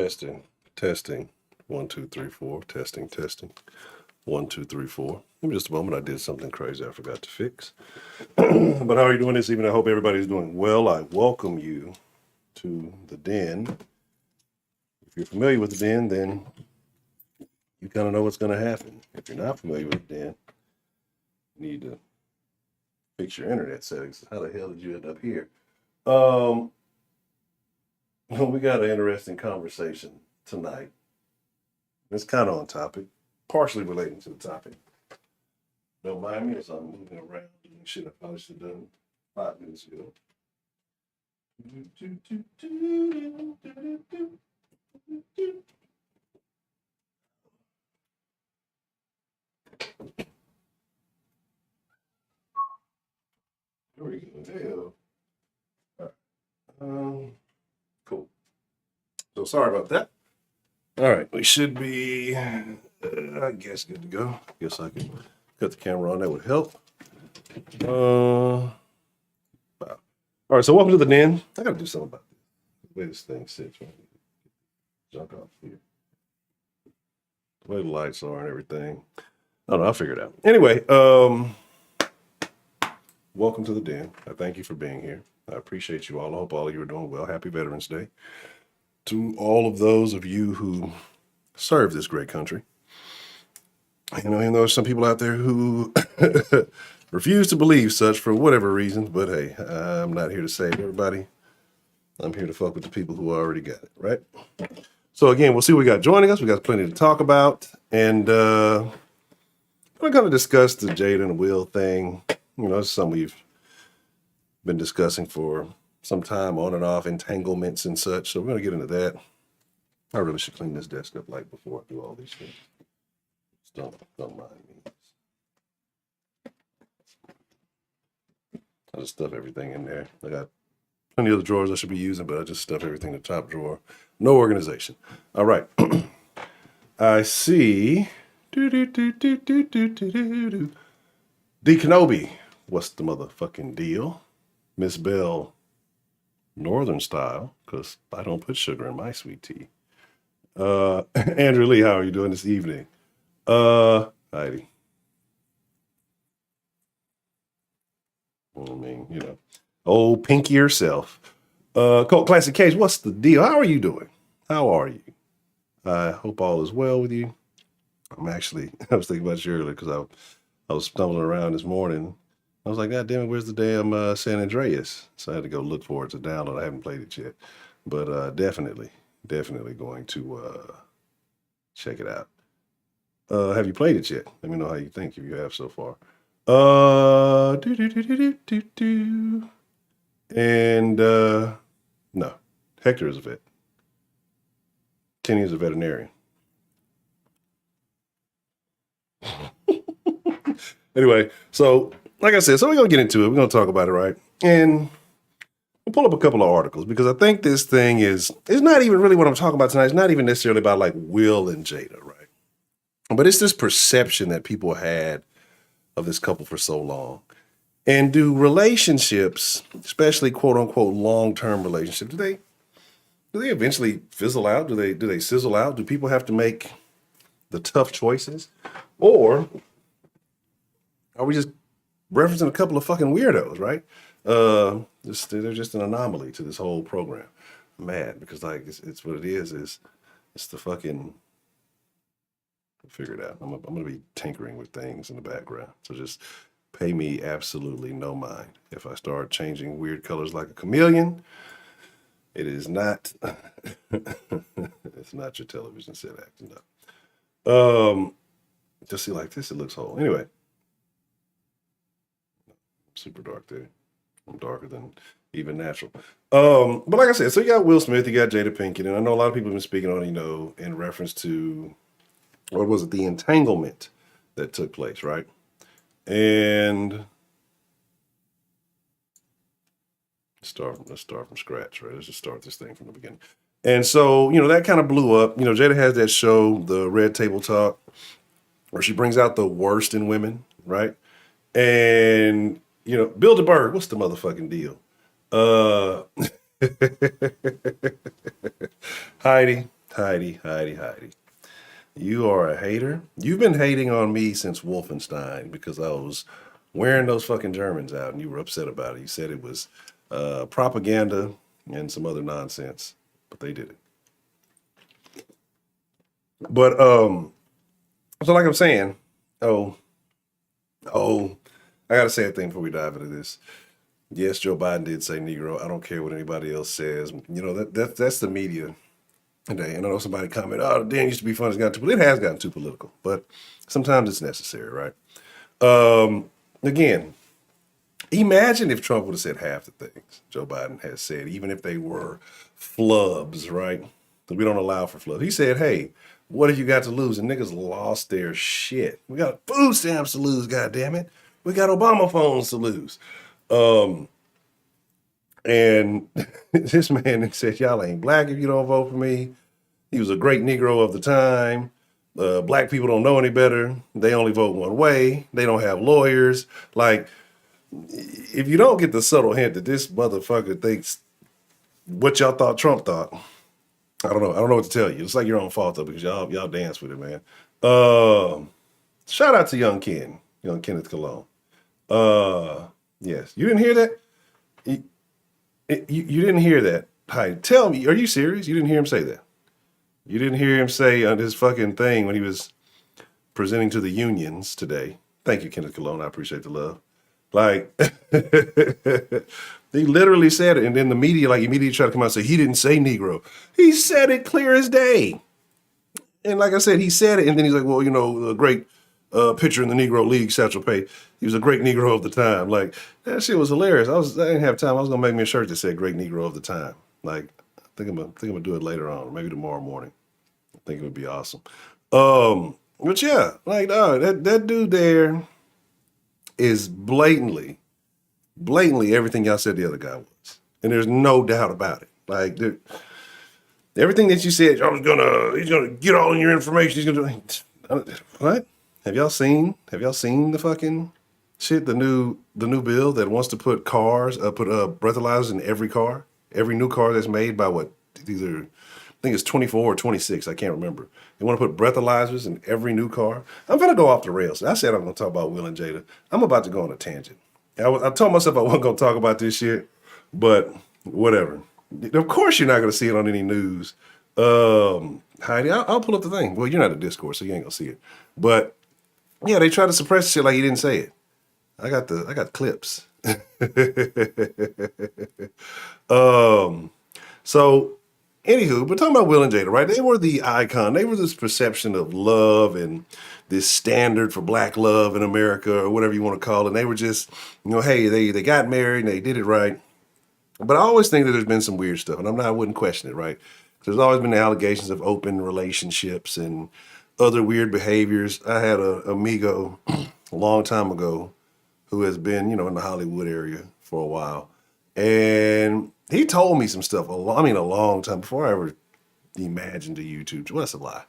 Testing, testing. 1, 2, 3, 4. Testing, testing. 1, 2, 3, 4. Give me just a moment. I did something crazy I forgot to fix. But how are you doing this evening? I hope everybody's doing well. I welcome you to the den. If you're familiar with the den, then you kind of know what's going to happen. If you're not familiar with the den, you need to fix your internet settings. How the hell did you end up here? We got an interesting conversation tonight. It's kind of on topic, partially relating to the topic. Don't mind me as I'm moving around doing shit I probably should have done 5 minutes ago. There we go. Hell. All right. Cool. So sorry about that. All right, we should be, I guess, good to go. Guess I can cut the camera on. That would help. Wow. All right, so welcome to the den. I got to do something about this. The way this thing sits. Right? Junk off here. The way the lights are and everything. I don't know. I'll figure it out. Anyway, welcome to the den. I thank you for being here. I appreciate you all. I hope all of you are doing well. Happy Veterans Day to all of those of you who serve this great country. You know, even though there's some people out there who refuse to believe such for whatever reasons, but hey, I'm not here to save everybody. I'm here to fuck with the people who already got it, right? So again, we'll see what we got joining us. We got plenty to talk about. And we're going to discuss the Jada and Will thing. You know, it's something we've been discussing for some time on and off, entanglements and such. So we're going to get into that. I really should clean this desk up like before I do all these things. Just don't mind me. I just stuff everything in there. I got plenty of the drawers I should be using, but I just stuff everything in the top drawer. No organization. All right. I see. D Kenobi. What's the motherfucking deal? Miss Bell. Northern style, because I don't put sugar in my sweet tea. Andrew Lee, how are you doing this evening? Heidi. I mean, you know, old Pinky yourself. Colt Classic Cage, what's the deal? How are you doing? How are you? I hope all is well with you. I was thinking about you earlier because I was stumbling around this morning. I was like, God damn it, where's the damn San Andreas? So I had to go look for it to download. I haven't played it yet. But definitely going to check it out. Have you played it yet? Let me know how you think if you have so far. And no, Hector is a vet. Kenny is a veterinarian. Anyway, so like I said, so we're going to get into it. We're going to talk about it, right? And we'll pull up a couple of articles because I think this thing is not even really what I'm talking about tonight. It's not even necessarily about like Will and Jada, right? But it's this perception that people had of this couple for so long. And do relationships, especially quote unquote long-term relationships, do they eventually fizzle out? Do they sizzle out? Do people have to make the tough choices? Or are we just referencing a couple of fucking weirdos, right? They're just an anomaly to this whole program. I'm mad because like it's what it is it's the fucking, I'll figure it out. I'm gonna be tinkering with things in the background. So just pay me absolutely no mind. If I start changing weird colors like a chameleon, it is not it's not your television set acting up. Just see like this, it looks whole. Anyway. Super dark there. I'm darker than even natural. But like I said, so you got Will Smith, you got Jada Pinkett, and I know a lot of people have been speaking on, you know, in reference to, what was it, the entanglement that took place, right? And let's start from scratch, right? Let's just start this thing from the beginning. And so, you know, that kind of blew up. You know, Jada has that show, the Red Table Talk, where she brings out the worst in women, right? And you know, Bilderberg, what's the motherfucking deal? Heidi, Heidi. You are a hater. You've been hating on me since Wolfenstein because I was wearing those fucking Germans out and you were upset about it. You said it was propaganda and some other nonsense, but they did it. But so like I'm saying, I gotta say a thing before we dive into this. Yes, Joe Biden did say Negro. I don't care what anybody else says. You know, that's the media today. And I know somebody commented, oh, Dan used to be fun, it's gotten too political. It has gotten too political, but sometimes it's necessary, right? Again, imagine if Trump would have said half the things Joe Biden has said, even if they were flubs, right? Because we don't allow for flubs. He said, hey, what have you got to lose? And niggas lost their shit. We got food stamps to lose, goddammit. We got Obama phones to lose. And this man said, y'all ain't black if you don't vote for me. He was a great Negro of the time. Black people don't know any better. They only vote one way. They don't have lawyers. Like, if you don't get the subtle hint that this motherfucker thinks what y'all thought Trump thought, I don't know. I don't know what to tell you. It's like your own fault though, because y'all dance with it, man. Shout out to young Kenneth Cologne. Yes, you didn't hear that. You didn't hear that. Hi, tell me, are you serious? You didn't hear him say that. You didn't hear him say on his fucking thing when he was presenting to the unions today. Thank you, Kenneth Cologne. I appreciate the love. Like, he literally said it, and then the media like immediately tried to come out and say he didn't say Negro. He said it clear as day. And like I said, he said it, and then he's like, well, you know, a great pitcher in the Negro League, Satchel Paige. He was a great Negro of the time. Like, that shit was hilarious. I didn't have time. I was gonna make me a shirt that said "Great Negro of the Time." Like, I think I'm gonna do it later on, maybe tomorrow morning. I think it would be awesome. But yeah, like, that dude there is blatantly everything y'all said the other guy was, and there's no doubt about it. Like, everything that you said, he's gonna get all in your information. He's gonna do what? Have y'all seen the fucking shit? The new bill that wants to put breathalyzers in every car, every new car that's made by what? Either I think it's 24 or 26. I can't remember. They want to put breathalyzers in every new car. I'm gonna go off the rails. I said I'm gonna talk about Will and Jada. I'm about to go on a tangent. I told myself I wasn't gonna talk about this shit, but whatever. Of course you're not gonna see it on any news. Heidi, I'll pull up the thing. Well, you're not a Discord, so you ain't gonna see it. But yeah, they try to suppress shit like he didn't say it. I got clips. So anywho, but talking about Will and Jada, right? They were the icon. They were this perception of love and this standard for black love in America, or whatever you want to call it. And they were just, you know, hey, they got married and they did it right. But I always think that there's been some weird stuff, and I wouldn't question it, right? There's always been allegations of open relationships and other weird behaviors. I had a amigo a long time ago who has been, you know, in the Hollywood area for a while. And he told me some stuff, a long time before I ever imagined a YouTube. Well, that's a lie.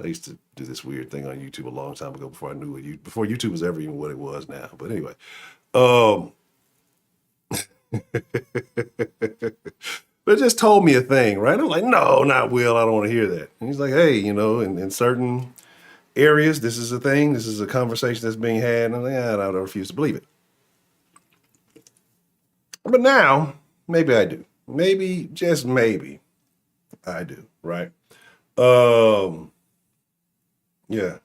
I used to do this weird thing on YouTube a long time ago before I knew it, before YouTube was ever even what it was now. But anyway, but it just told me a thing, right? I'm like, no, not Will. I don't want to hear that. And he's like, hey, you know, in certain areas, this is a thing. This is a conversation that's being had. And I'm like, I refuse to believe it. But now, maybe I do. Maybe, just maybe, I do, right? Yeah.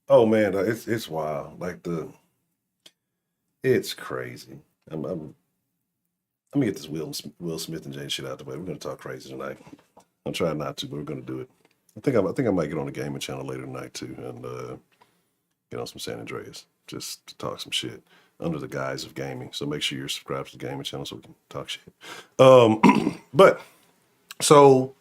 Oh man, it's wild. Like it's crazy. I'm gonna get this Will Smith and Jada shit out the way. We're gonna talk crazy tonight. I'm trying not to, but we're gonna do it. I think I might get on the gaming channel later tonight too, and get on some San Andreas just to talk some shit under the guise of gaming. So make sure you're subscribed to the gaming channel so we can talk shit. But so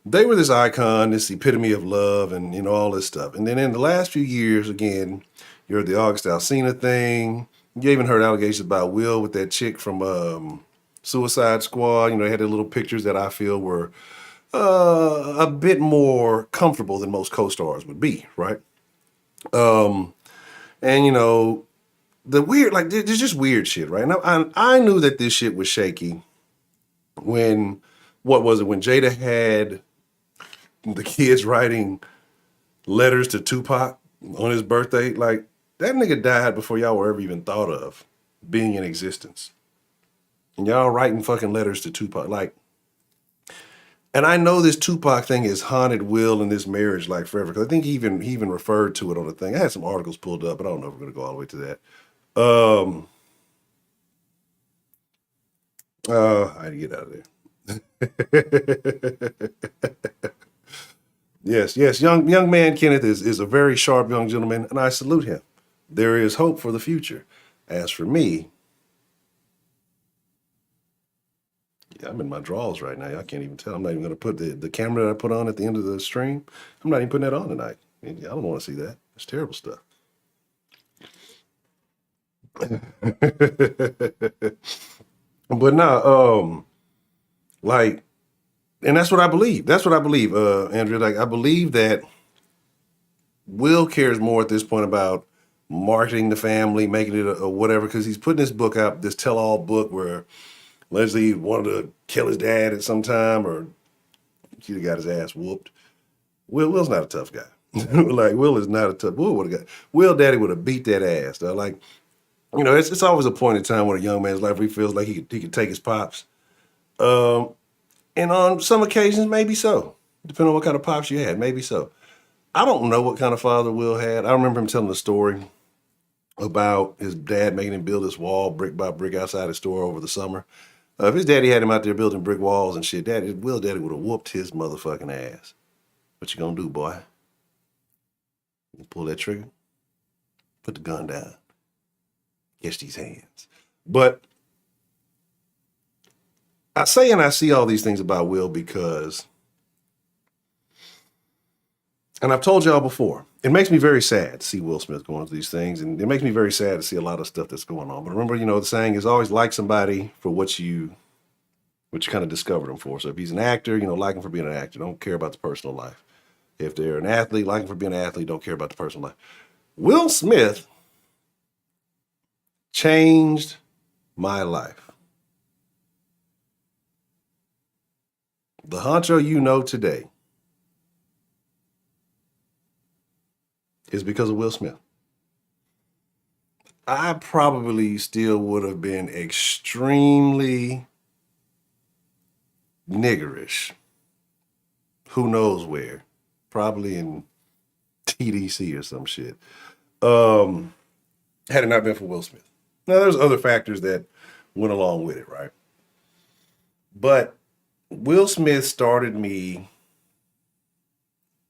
they were this icon, this epitome of love, and you know all this stuff. And then in the last few years, again, you heard the August Alsina thing. You even heard allegations about Will with that chick from Suicide Squad. You know, they had their little pictures that I feel were a bit more comfortable than most co-stars would be, right? And you know, the weird, like, there's just weird shit, right? Now, I knew that this shit was shaky when what was it, when Jada had the kids writing letters to Tupac on his birthday? Like, that nigga died before y'all were ever even thought of being in existence. And y'all writing fucking letters to Tupac. Like, and I know this Tupac thing has haunted Will and this marriage like forever, because I think he even referred to it on the thing. I had some articles pulled up, but I don't know if we're gonna go all the way to that. I had to get out of there. Yes, young man Kenneth is a very sharp young gentleman, and I salute him. There is hope for the future. As for me, yeah, I'm in my drawers right now. Y'all can't even tell. I'm not even going to put the camera that I put on at the end of the stream. I'm not even putting that on tonight. I don't want to see that. It's terrible stuff. But no, like, and that's what I believe. That's what I believe, Andrea. Like, I believe that Will cares more at this point about marketing the family, making it a whatever, because he's putting this book out, this tell-all book where Leslie wanted to kill his dad at some time, or he'd have got his ass whooped. Will's not a tough guy. Like, Will is not a tough. Will daddy would have beat that ass. Though. Like, you know, it's always a point in time when a young man's life where he feels like he could take his pops. And on some occasions, maybe so. Depending on what kind of pops you had, maybe so. I don't know what kind of father Will had. I remember him telling a story about his dad making him build this wall brick by brick outside his store over the summer. If his daddy had him out there building brick walls and shit, Will daddy would have whooped his motherfucking ass. What you gonna do, boy? You pull that trigger, put the gun down, catch these hands. But I say and I see all these things about Will because, and I've told y'all before, it makes me very sad to see Will Smith going through these things, and it makes me very sad to see a lot of stuff that's going on. But remember, you know, the saying is always like somebody for what you kind of discovered him for. So if he's an actor, you know, like him for being an actor. Don't care about the personal life. If they're an athlete, like him for being an athlete. Don't care about the personal life. Will Smith changed my life. The Honcho you know today is because of Will Smith. I probably still would have been extremely niggerish. Who knows where? Probably in TDC or some shit. Had it not been for Will Smith. Now, there's other factors that went along with it, right? But Will Smith started me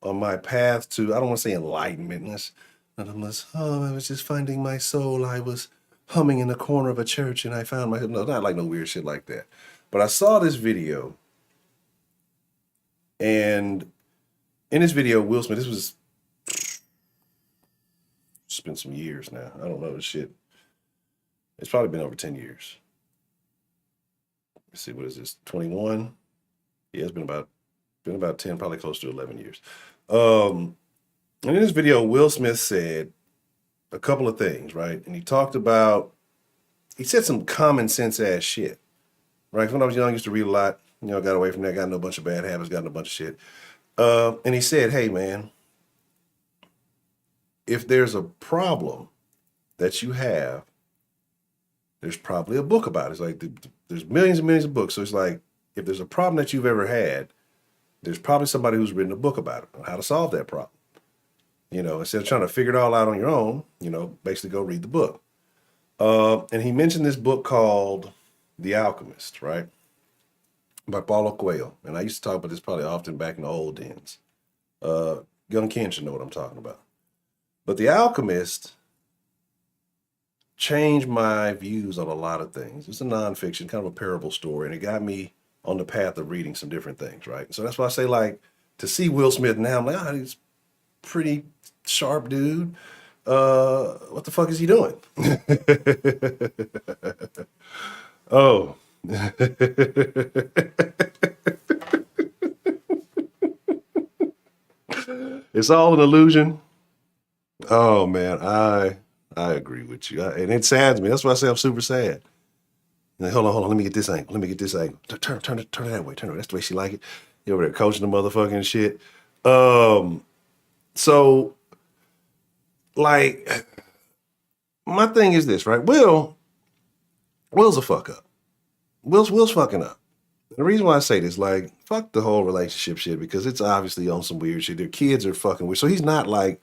on my path to, I don't want to say enlightenment. I was just finding my soul. I was humming in the corner of a church and I found myself. No, not like no weird shit like that. But I saw this video, and in this video, Will Smith, it's been some years now. I don't know this shit. It's probably been over 10 years. Let's see, what is this, 21? Yeah, it's been about 10, probably close to 11 years. And in this video, Will Smith said a couple of things, right? And he said some common sense ass shit, right? When I was young, I used to read a lot, you know, got away from that, got in a bunch of bad habits, got in a bunch of shit. And he said, hey, man, if there's a problem that you have, there's probably a book about it. It's like there's millions and millions of books. So it's like, if there's a problem that you've ever had, there's probably somebody who's written a book about it, on how to solve that problem. You know, instead of trying to figure it all out on your own, you know, basically go read the book. And he mentioned this book called The Alchemist, right? By Paulo Coelho. And I used to talk about this probably often back in the old days. Young Ken should know what I'm talking about. But The Alchemist changed my views on a lot of things. It's a nonfiction, kind of a parable story, and it got me on the path of reading some different things, right? So that's why I say, like, to see Will Smith now, I'm like, he's a pretty sharp dude. What the fuck is he doing? Oh. It's all an illusion. Oh, man, I agree with you. And it saddens me. That's why I say I'm super sad. Like, hold on, let me get this angle. Let me get this angle. Turn it that way. Turn it. That's the way she like it. You over there coaching the motherfucking shit. So like my thing is this, right? Will's a fuck up. Will's fucking up. The reason why I say this, like, fuck the whole relationship shit, because it's obviously on some weird shit. Their kids are fucking weird. So he's not the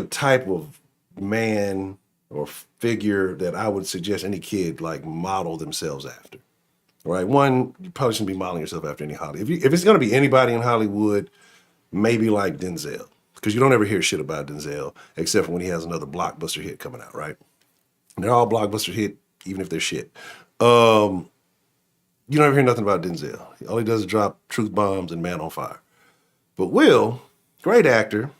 type of man or figure that I would suggest any kid like model themselves after. Right? One, you probably shouldn't be modeling yourself after any Hollywood. If it's gonna be anybody in Hollywood, maybe like Denzel. Because you don't ever hear shit about Denzel, except for when he has another blockbuster hit coming out, right? And they're all blockbuster hit, even if they're shit. You don't ever hear nothing about Denzel. All he does is drop truth bombs and Man on Fire. But Will, great actor,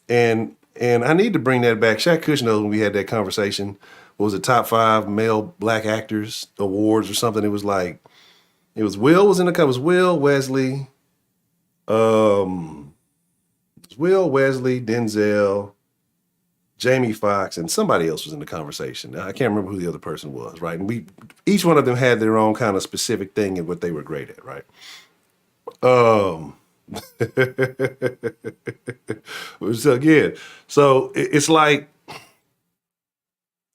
and I need to bring that back. Shaq Kush knows when we had that conversation. What was it, top 5 male black actors awards or something? It was Will was in the cover. It was Will, Wesley, Denzel, Jamie Foxx, and somebody else was in the conversation. I can't remember who the other person was, right? And each one of them had their own kind of specific thing and what they were great at, right? So again, it's like,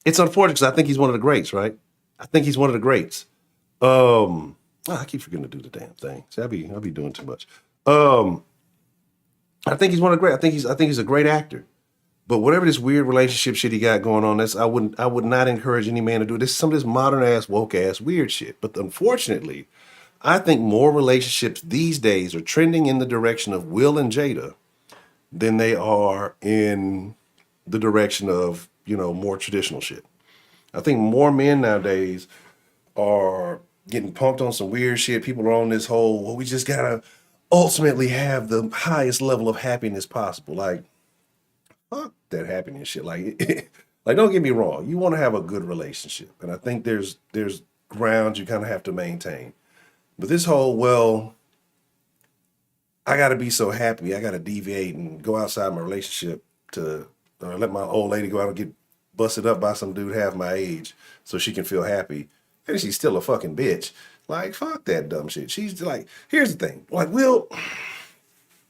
it's unfortunate because I think he's one of the greats, right? I think he's one of the greats. I keep forgetting to do the damn thing. See, I'll be doing too much. I think he's one of the great. I think he's a great actor. But whatever this weird relationship shit he got going on, I would not encourage any man to do this. Some of this modern ass, woke ass, weird shit. But unfortunately, I think more relationships these days are trending in the direction of Will and Jada than they are in the direction of, more traditional shit. I think more men nowadays are getting pumped on some weird shit. People are on this whole, well, we just gotta ultimately have the highest level of happiness possible. Like, fuck that happiness shit. Like, like, don't get me wrong. You want to have a good relationship, and I think there's grounds you kind of have to maintain. But this whole, well, I got to be so happy, I got to deviate and go outside my relationship to let my old lady go out and get busted up by some dude half my age so she can feel happy, and she's still a fucking bitch. Like, fuck that dumb shit. She's like, here's the thing. Like, Will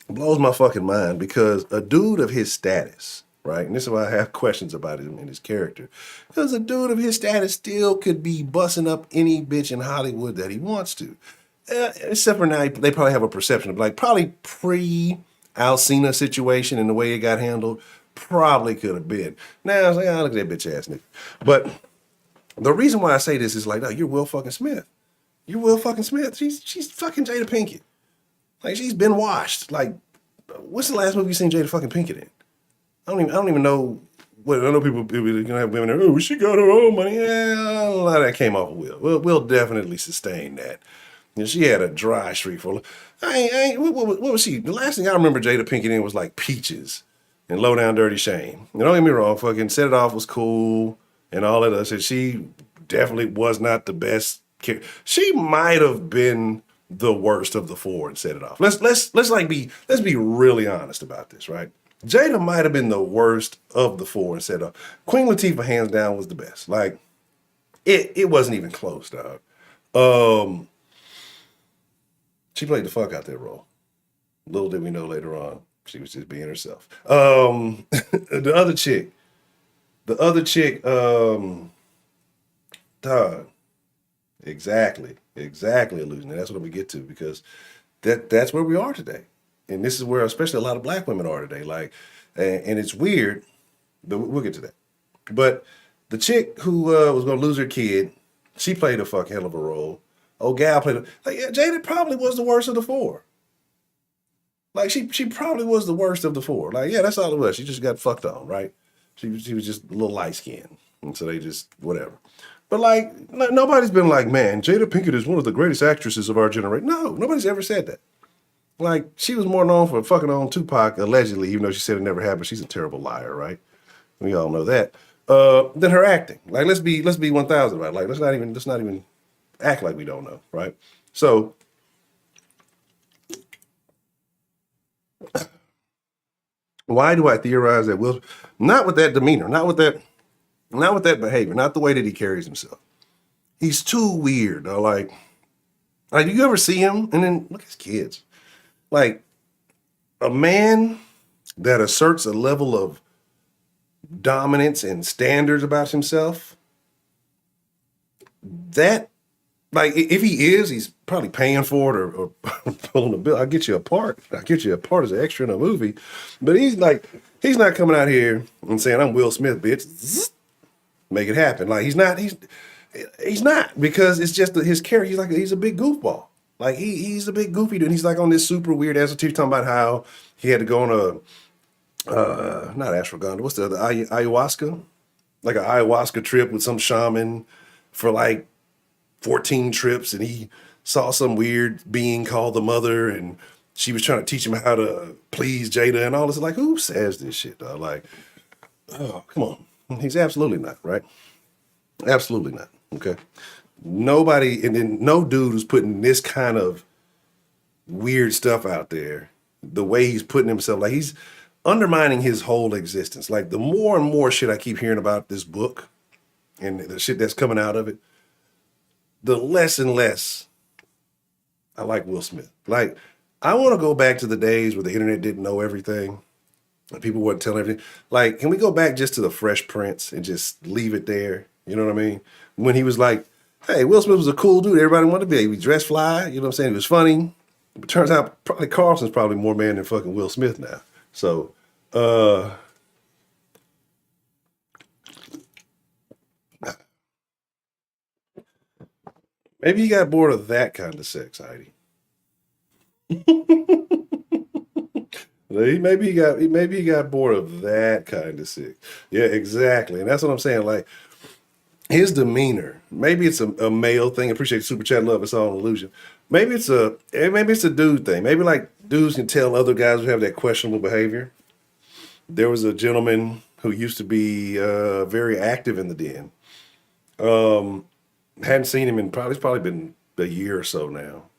blows my fucking mind because a dude of his status, right? And this is why I have questions about him and his character. Because a dude of his status still could be busting up any bitch in Hollywood that he wants to. Except for now, they probably have a perception of, like, probably pre-Alcina situation and the way it got handled, probably could have been. Now, I was like, look at that bitch ass nigga. But the reason why I say this is like, no, you're Will fucking Smith. You're Will fucking Smith. She's fucking Jada Pinkett. Like, she's been washed. Like, what's the last movie you seen Jada fucking Pinkett in? I don't even know. What I know people are gonna have women there. Oh, she got her own money. Yeah, a lot of that came off of Will. Will definitely sustained that. And she had a dry streak for. What was she? The last thing I remember Jada Pinkett in was like Peaches and Low Down Dirty Shame. And don't get me wrong, fucking Set It Off was cool and all that other shit. She definitely was not the best. She might have been the worst of the 4 and Set It Off. Let's be really honest about this, right? Jada might have been the worst of the 4 and Set It Off. Queen Latifah, hands down, was the best. Like, it wasn't even close, dog. She played the fuck out that role. Little did we know later on, she was just being herself. The other chick, dog. Exactly, illusion. And that's what I'm gonna get to, because that's where we are today. And this is where especially a lot of black women are today. Like, and it's weird, but we'll get to that. But the chick who was gonna lose her kid, she played a fuck hell of a role. Oh, gal played like, yeah, Jada probably was the worst of the 4. Like, she probably was the worst of the 4. Like, yeah, that's all it was. She just got fucked on, right? She was just a little light skinned, and so they just whatever. But like, nobody's been like, man, Jada Pinkett is one of the greatest actresses of our generation. No, nobody's ever said that. Like, she was more known for fucking on Tupac, allegedly, even though she said it never happened. She's a terrible liar, right? We all know that. Then her acting. Like, let's be 1,000 about it. Like, let's not even act like we don't know, right? So, why do I theorize that Will? Not with that demeanor, not with that behavior, not the way that he carries himself. He's too weird. Like you ever see him and then look at his kids. Like a man that asserts a level of dominance and standards about himself. That, like, if he is, he's probably paying for it or pulling the bill. I'll get you a part. I'll get you a part as an extra in a movie. But he's not coming out here and saying, I'm Will Smith, bitch. Zzz, make it happen. Like, he's not, because it's just his character. He's a big goofball. Like, he's a big goofy dude. He's like on this super weird ass talking about how he had to go on not ashwagandha, what's the other, ayahuasca? Like an ayahuasca trip with some shaman for like 14 trips, and he saw some weird being called the mother, and she was trying to teach him how to please Jada and all this. Like, who says this shit, dog? Like, oh, come on. He's absolutely not, right? Absolutely not. Okay. Nobody, and then no dude who's putting this kind of weird stuff out there, the way he's putting himself, like he's undermining his whole existence. Like the more and more shit I keep hearing about this book and the shit that's coming out of it, the less and less I like Will Smith. Like, I want to go back to the days where the internet didn't know everything and people weren't telling everything. Like, can we go back just to the Fresh Prince and just leave it there? You know what I mean? When he was like, hey, Will Smith was a cool dude. Everybody wanted to be. He was dressed fly. You know what I'm saying? He was funny. But turns out probably Carlson's probably more man than fucking Will Smith now. So, maybe he got bored of that kind of sex, Heidi. Maybe he got bored of that kind of sex. Yeah, exactly. And that's what I'm saying. Like his demeanor, maybe it's a male thing. Appreciate super chat love. It's all an illusion. Maybe it's a dude thing. Maybe like dudes can tell other guys who have that questionable behavior. There was a gentleman who used to be very active in the den. Hadn't seen him in it's probably been a year or so now.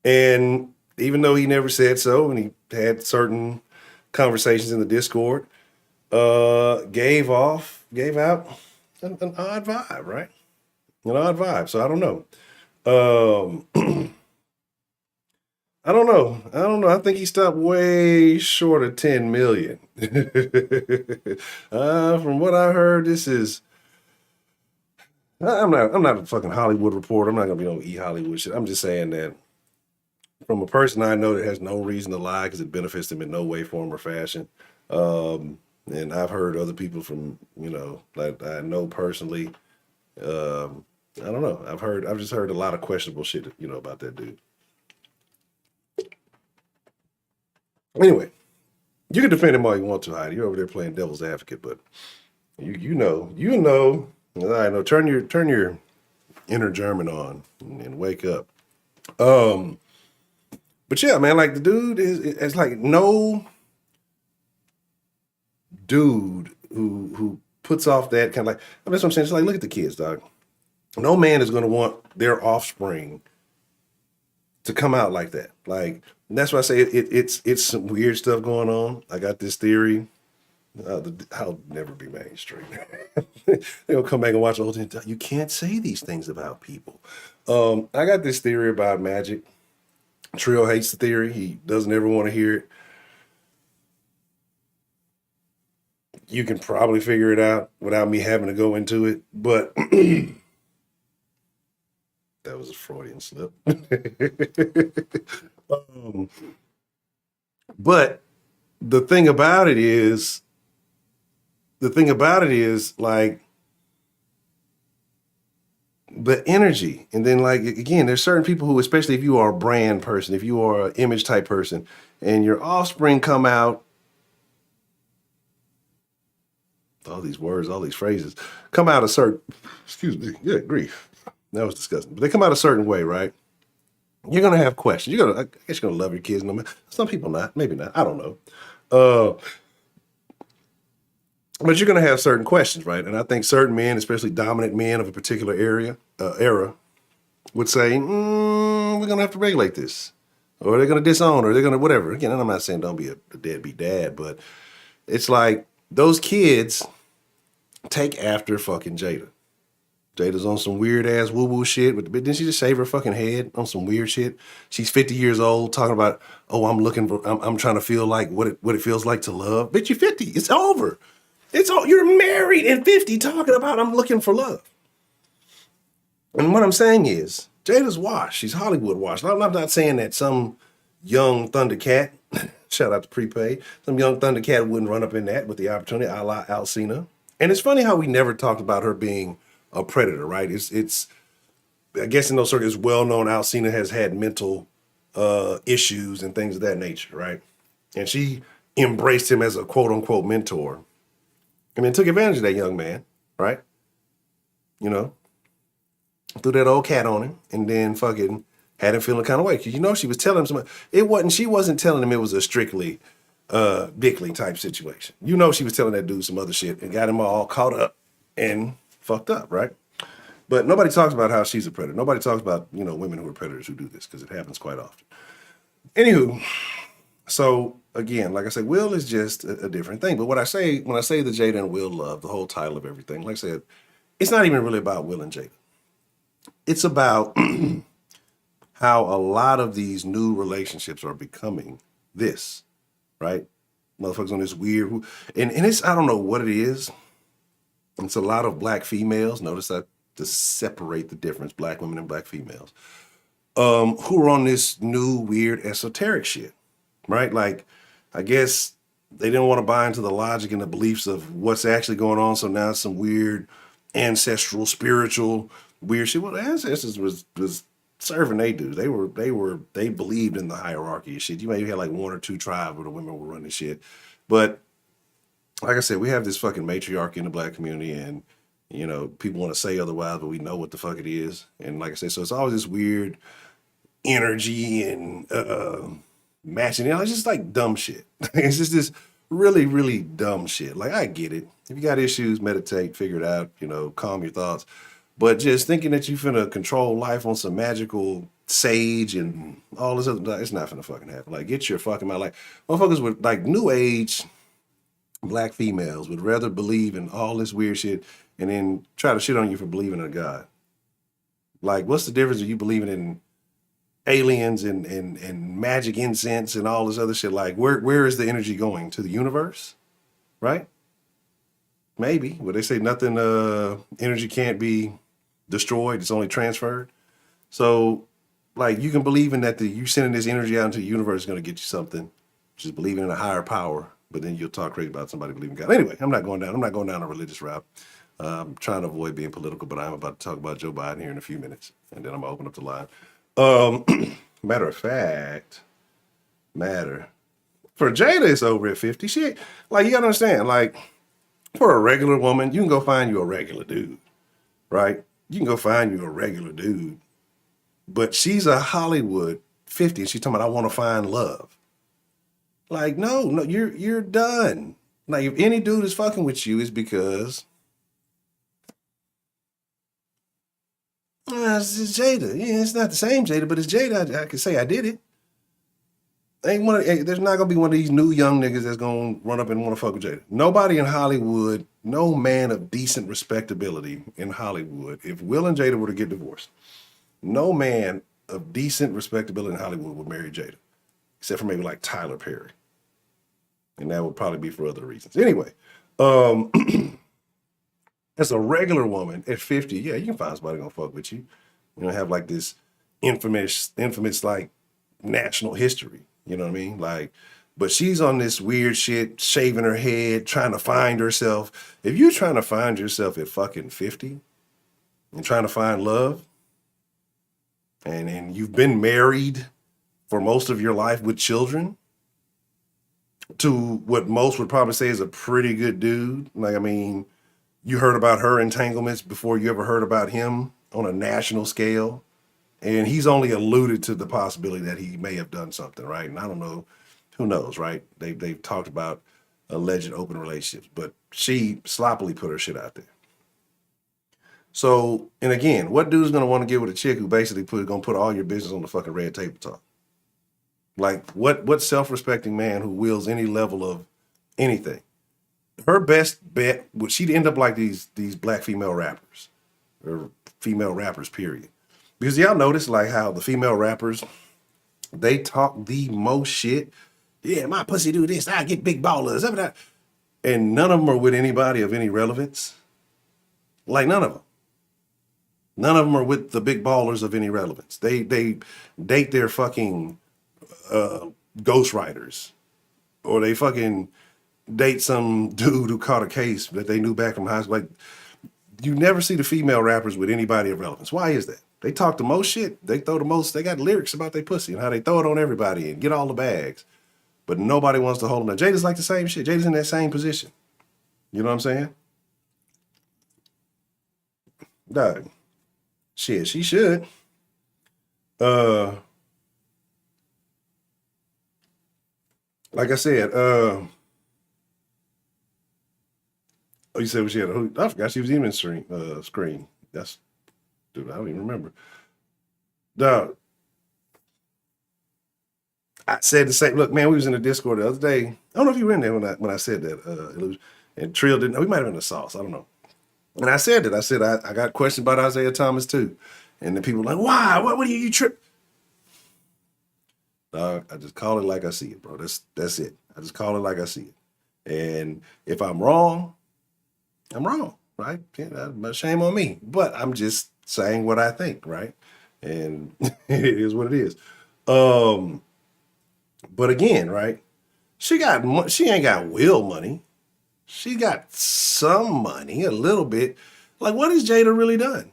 And even though he never said so, and he had certain conversations in the Discord, gave out an odd vibe, right? An odd vibe. So I don't know. I don't know. I think he stopped way short of 10 million. From what I heard, this is. I'm not a fucking Hollywood reporter. I'm not gonna be no Hollywood shit. I'm just saying that from a person I know that has no reason to lie because it benefits them in no way, form, or fashion. And I've heard other people from, that I know personally. I don't know. I've just heard a lot of questionable shit, about that dude. Anyway, you can defend him all you want to, Heidi. You're over there playing devil's advocate, but you know. All right, no, turn your inner German on and wake up. But yeah, man, like the dude it's like no dude who puts off that kind of like, that's what I'm saying. It's like, look at the kids, dog. No man is going to want their offspring to come out like that. Like, that's why I say it's some weird stuff going on. I got this theory. I'll never be mainstream. They'll come back and watch the whole thing. You can't say these things about people. I got this theory about magic. Trill hates the theory. He doesn't ever want to hear it. You can probably figure it out without me having to go into it, but that was a Freudian slip. But the thing about it is like the energy. And then like, again, there's certain people who, especially if you are a brand person, if you are an image type person and your offspring come out, all these words, all these phrases come out a certain, excuse me, yeah, grief. That was disgusting. But they come out a certain way, right? You're going to have questions. I guess you're going to love your kids. No matter. Some people not, maybe not. I don't know. But you're going to have certain questions, right? And I think certain men, especially dominant men of a particular era, would say, we're going to have to regulate this. Or they're going to disown, or they're going to whatever. Again, I'm not saying don't be a deadbeat dad, but it's like those kids take after fucking Jada. Jada's on some weird ass woo woo shit, but didn't she just shave her fucking head on some weird shit? She's 50 years old, talking about, oh, I'm trying to feel like what it feels like to love. Bitch, you're 50. It's over. You're married and 50, talking about I'm looking for love. And what I'm saying is, Jada's washed. She's Hollywood washed. I'm not saying that some young Thundercat, shout out to Prepay, some young Thundercat wouldn't run up in that with the opportunity, a la Alcina. And it's funny how we never talked about her being a predator, right? It's I guess in those circles, it's well known Alcina has had mental issues and things of that nature, right? And she embraced him as a quote unquote mentor. And then took advantage of that young man, right? You know, threw that old cat on him and then fucking had him feeling kind of way. Cause you know, she was telling him she wasn't telling him it was a strictly Bickley type situation. You know, she was telling that dude some other shit and got him all caught up and fucked up, right? But nobody talks about how she's a predator. Nobody talks about, you know, women who are predators who do this because it happens quite often. Anywho, so again, like I said, Will is just a different thing. But when I say the Jada and Will love, the whole title of everything, like I said, it's not even really about Will and Jada. It's about how a lot of these new relationships are becoming this, right? Motherfuckers on this weird, and it's, I don't know what it is. It's a lot of black females. Notice that to separate the difference, black women and black females, who are on this new weird esoteric shit, right? Like, I guess they didn't want to buy into the logic and the beliefs of what's actually going on. So now it's some weird ancestral, spiritual, weird shit. Well, the ancestors was serving they dudes. They believed in the hierarchy of shit. You maybe had like one or two tribes where the women were running shit. But like I said, we have this fucking matriarchy in the black community, and you know, people want to say otherwise, but we know what the fuck it is. And like I said, so it's always this weird energy and matching. You know, it's just like dumb shit. It's just this really, really dumb shit. Like, I get it. If you got issues, meditate, figure it out, you know, calm your thoughts. But just thinking that you finna control life on some magical sage and all this other, it's not finna fucking happen. Like, get your fucking mind. Like, motherfuckers with like new age black females would rather believe in all this weird shit and then try to shit on you for believing in a God. Like, what's the difference of you believing in aliens and magic incense and all this other shit? Like, where is the energy going? To the universe? Right? Maybe. Well, they say nothing, energy can't be destroyed. It's only transferred. So, like, you can believe in that you sending this energy out into the universe is going to get you something. Just believing in a higher power. But then you'll talk crazy about somebody believing in God. Anyway, I'm not going down a religious route. I'm trying to avoid being political, but I'm about to talk about Joe Biden here in a few minutes. And then I'm going to open up the line. Matter of fact, for Jada, it's over at 50. She, like, you got to understand, like, for a regular woman, you can go find you a regular dude, right? You can go find you a regular dude. But she's a Hollywood 50, and she's talking about, I want to find love. Like, no, you're done. Like, if any dude is fucking with you, it's because it's Jada. Yeah, it's not the same Jada, but it's Jada. I can say I did it. There's not gonna be one of these new young niggas that's gonna run up and want to fuck with Jada. Nobody in Hollywood, no man of decent respectability in Hollywood, if Will and Jada were to get divorced, no man of decent respectability in Hollywood would marry Jada, except for maybe like Tyler Perry. And that would probably be for other reasons. Anyway, as a regular woman at 50, yeah, you can find somebody gonna fuck with you. You know, have like this infamous like national history. You know what I mean? Like, but she's on this weird shit, shaving her head, trying to find herself. If you're trying to find yourself at fucking 50 and trying to find love, and you've been married for most of your life with children to what most would probably say is a pretty good dude. Like, I mean, you heard about her entanglements before you ever heard about him on a national scale. And he's only alluded to the possibility that he may have done something, right? And I don't know, who knows, right? They've talked about alleged open relationships, but she sloppily put her shit out there. So, and again, what dude's gonna want to get with a chick who basically gonna put all your business on the fucking red tabletop? Like, what self-respecting man who wills any level of anything her best bet would she'd end up like these black female rappers or female rappers, period. Because y'all notice like how the female rappers, they talk the most shit. Yeah, my pussy do this. I get big ballers. And none of them are with anybody of any relevance. Like none of them. None of them are with the big ballers of any relevance. They date their fucking ghostwriters, or they fucking date some dude who caught a case that they knew back from high school. Like, you never see the female rappers with anybody of relevance. Why is that? They talk the most shit. They throw the most. They got lyrics about their pussy and how they throw it on everybody and get all the bags. But nobody wants to hold them down. Jada's like the same shit. Jada's in that same position. You know what I'm saying? Dog. Shit, she should. Like I said, oh, you said she had a I forgot she was even in screen. That's, dude, I don't even remember. Dog. I said the same. Look, man, we was in the Discord the other day. I don't know if you were in there when I said that. And Trill didn't. We might have been in the sauce. I don't know. And I said that. I said I got questions about Isaiah Thomas too. And the people were like, why? What are you trip? Dog, I just call it like I see it, bro. That's it. I just call it like I see it. And if I'm wrong, I'm wrong, right? Shame on me. But I'm just saying what I think, right? And it is what it is. But again, right? She ain't got Will money. She got some money, a little bit. Like, what has Jada really done?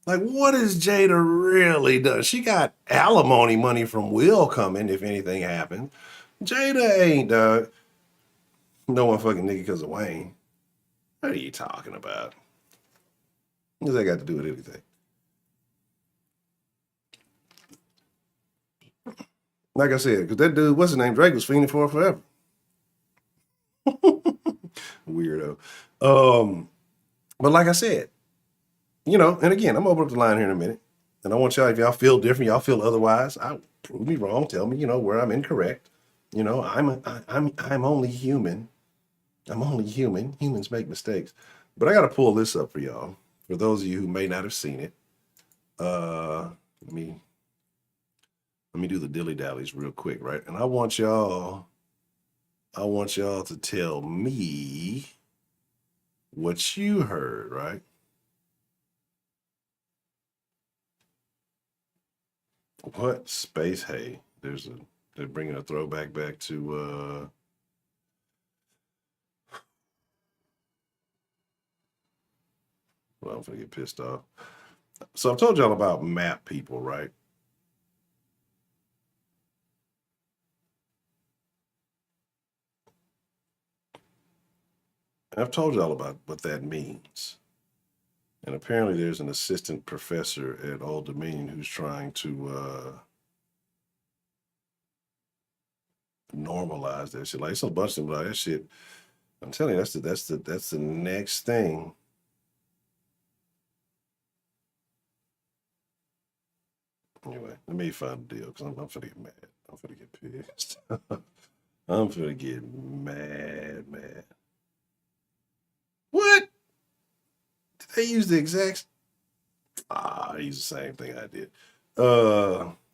Like, what has Jada really done? She got alimony money from Will coming if anything happens. Jada ain't no one fucking nigga because of Wayne. What are you talking about? What does that got to do with anything? Like I said, because that dude, what's his name? Drake was fiending for her forever. Weirdo. But like I said, you know, and again, I'm gonna open up the line here in a minute. And I want y'all, if y'all feel different, y'all feel otherwise, prove me wrong, tell me, you know, where I'm incorrect. You know, I'm only human. I'm only human. Humans make mistakes. But I gotta pull this up for y'all. For those of you who may not have seen it. Let me do the dilly dallies real quick, right? And I want y'all to tell me what you heard, right? What space? Hey, they're bringing a throwback back to well, I'm gonna get pissed off. So I've told y'all about map people, right? And I've told y'all about what that means. And apparently there's an assistant professor at Old Dominion who's trying to normalize that shit. Like, it's a bunch of them like that shit. I'm telling you, that's the next thing. Anyway, let me find the deal because I'm finna get mad. I'm finna get pissed. I'm finna get mad. What? Did they use the exact? They used the same thing I did.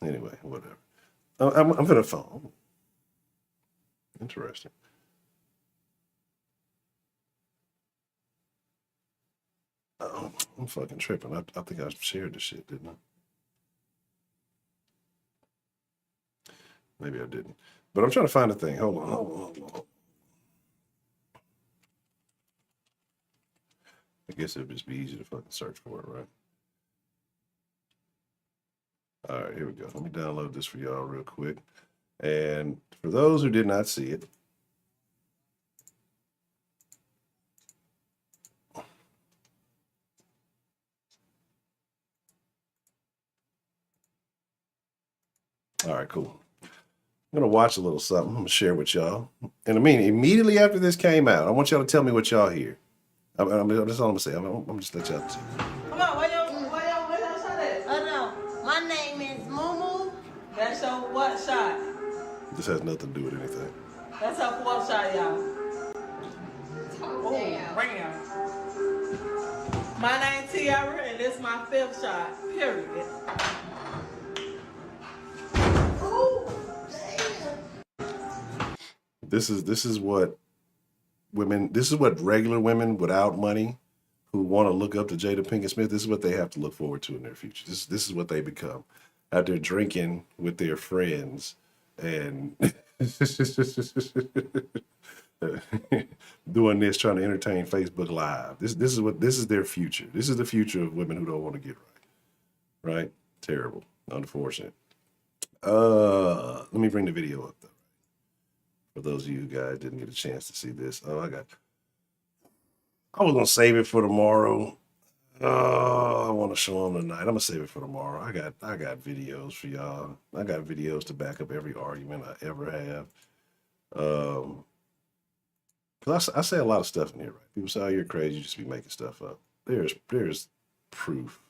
Anyway, whatever. I'm finna phone. Interesting. Oh, I'm fucking tripping. I think I shared the shit, didn't I? Maybe I didn't. But I'm trying to find a thing. Hold on. I guess it'd just be easy to fucking search for it, right? All right, here we go. Let me download this for y'all real quick. And for those who did not see it, all right, cool. I'm gonna watch a little something. I'm gonna share with y'all. And I mean, immediately after this came out, I want y'all to tell me what y'all hear. That's all I'm gonna say. I'm just let y'all see. Come on, where your shot at? Oh no, my name is Mumu. That's your what shot? This has nothing to do with anything. That's her fourth shot, y'all. Oh, damn. My name Tiara, and this is my 5th shot. Period. Oh, damn. This is what women. This is what regular women without money who want to look up to Jada Pinkett Smith. This is what they have to look forward to in their future. This is what they become out there drinking with their friends and doing this, trying to entertain Facebook Live. This is their future. This is the future of women who don't want to get right. Right? Terrible. Unfortunate. Let me bring the video up though. For those of you guys didn't get a chance to see this. I was gonna save it for tomorrow. I want to show them tonight. I'm gonna save it for tomorrow. I got videos for y'all. I got videos to back up every argument I ever have. Because I say a lot of stuff in here, right? People say, "Oh, you're crazy. You just be making stuff up." There's proof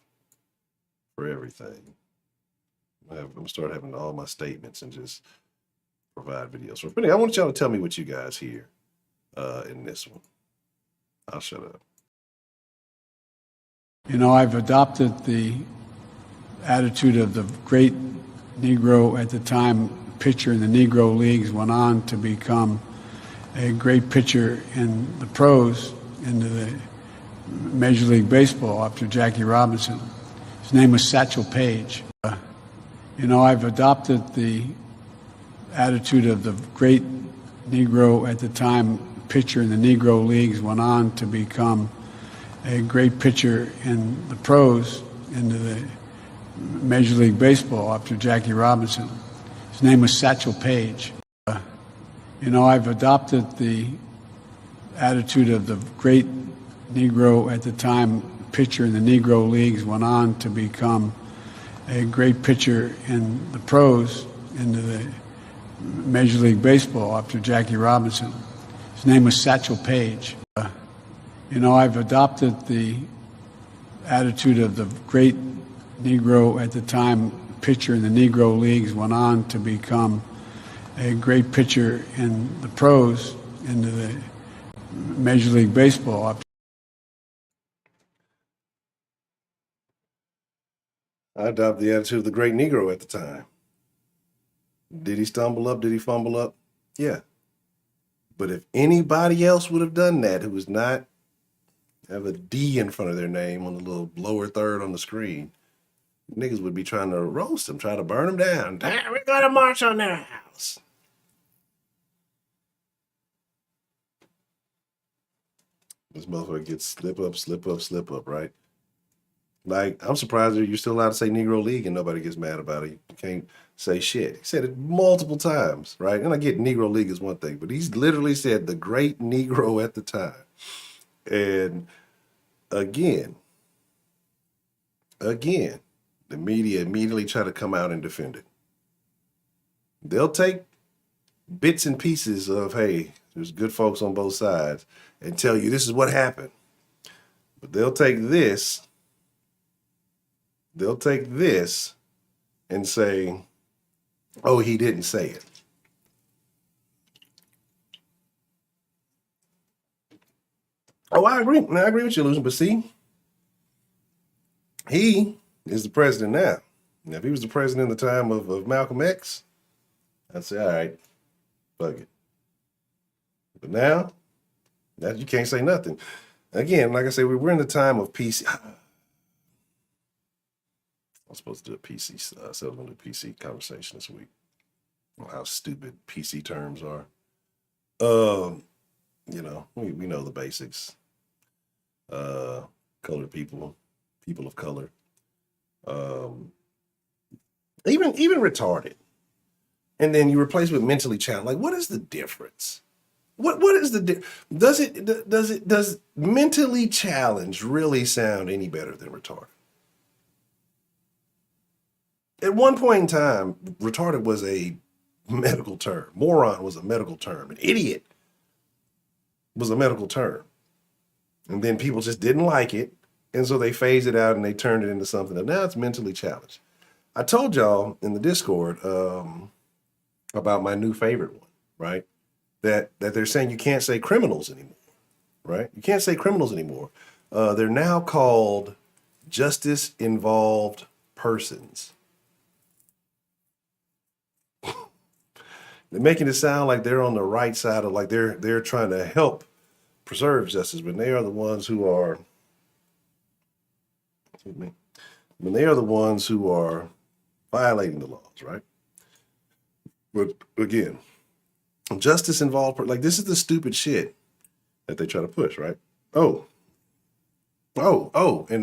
for everything. I'm gonna start having all my statements and just provide videos. So, anyway, I want y'all to tell me what you guys hear in this one. I'll shut up. You know, I've adopted the attitude of the great Negro at the time pitcher in the Negro Leagues, went on to become a great pitcher in the pros, into the Major League Baseball after Jackie Robinson. His name was Satchel Paige. You know, I've adopted the attitude of the great Negro at the time pitcher in the Negro Leagues, went on to become a great pitcher in the pros, into the Major League Baseball after Jackie Robinson. His name was Satchel Paige. You know, I've adopted the attitude of the great Negro at the time pitcher in the Negro Leagues, went on to become a great pitcher in the pros, into the Major League Baseball after Jackie Robinson. His name was Satchel Paige. You know, I've adopted the attitude of the great Negro at the time pitcher in the Negro Leagues, went on to become a great pitcher in the pros, into the Major League Baseball. I adopted the attitude of the great Negro at the time. Did he stumble up? Did he fumble up? Yeah. But if anybody else would have done that, who was not have a D in front of their name on the little lower third on the screen, niggas would be trying to roast them, trying to burn them down. Damn, we're gonna march on their house. This motherfucker gets slip up, right? Like, I'm surprised that you're still allowed to say Negro League and nobody gets mad about it. You can't say shit. He said it multiple times, right? And I get Negro League is one thing, but he's literally said the great Negro at the time. And again, the media immediately try to come out and defend it. They'll take bits and pieces of, hey, there's good folks on both sides, and tell you this is what happened. But they'll take this and say, oh, he didn't say it. Oh, I agree. I agree with you, Lucian. But see, he is the president now. Now, if he was the president in the time of Malcolm X, I'd say, all right, fuck it. But now, you can't say nothing. Again, like I said, we're in the time of PC. I'm supposed to do a PC, so I was going to do a PC conversation this week. How stupid PC terms are. You know, we know the basics. Colored people of color. Even retarded. And then you replace with mentally challenged. Like, what is the difference? What is the does mentally challenged really sound any better than retarded? At one point in time, retarded was a medical term. Moron was a medical term. An idiot was a medical term. And then people just didn't like it. And so they phased it out and they turned it into something that now it's mentally challenged. I told y'all in the Discord about my new favorite one, right? That they're saying you can't say criminals anymore. right? You can't say criminals anymore. They're now called justice-involved persons. They're making it sound like they're on the right side of, like they're trying to help preserve justice, but they are the ones who are, excuse me, when they are the ones who are violating the laws, right? But again, justice involved, like this is the stupid shit that they try to push, right? And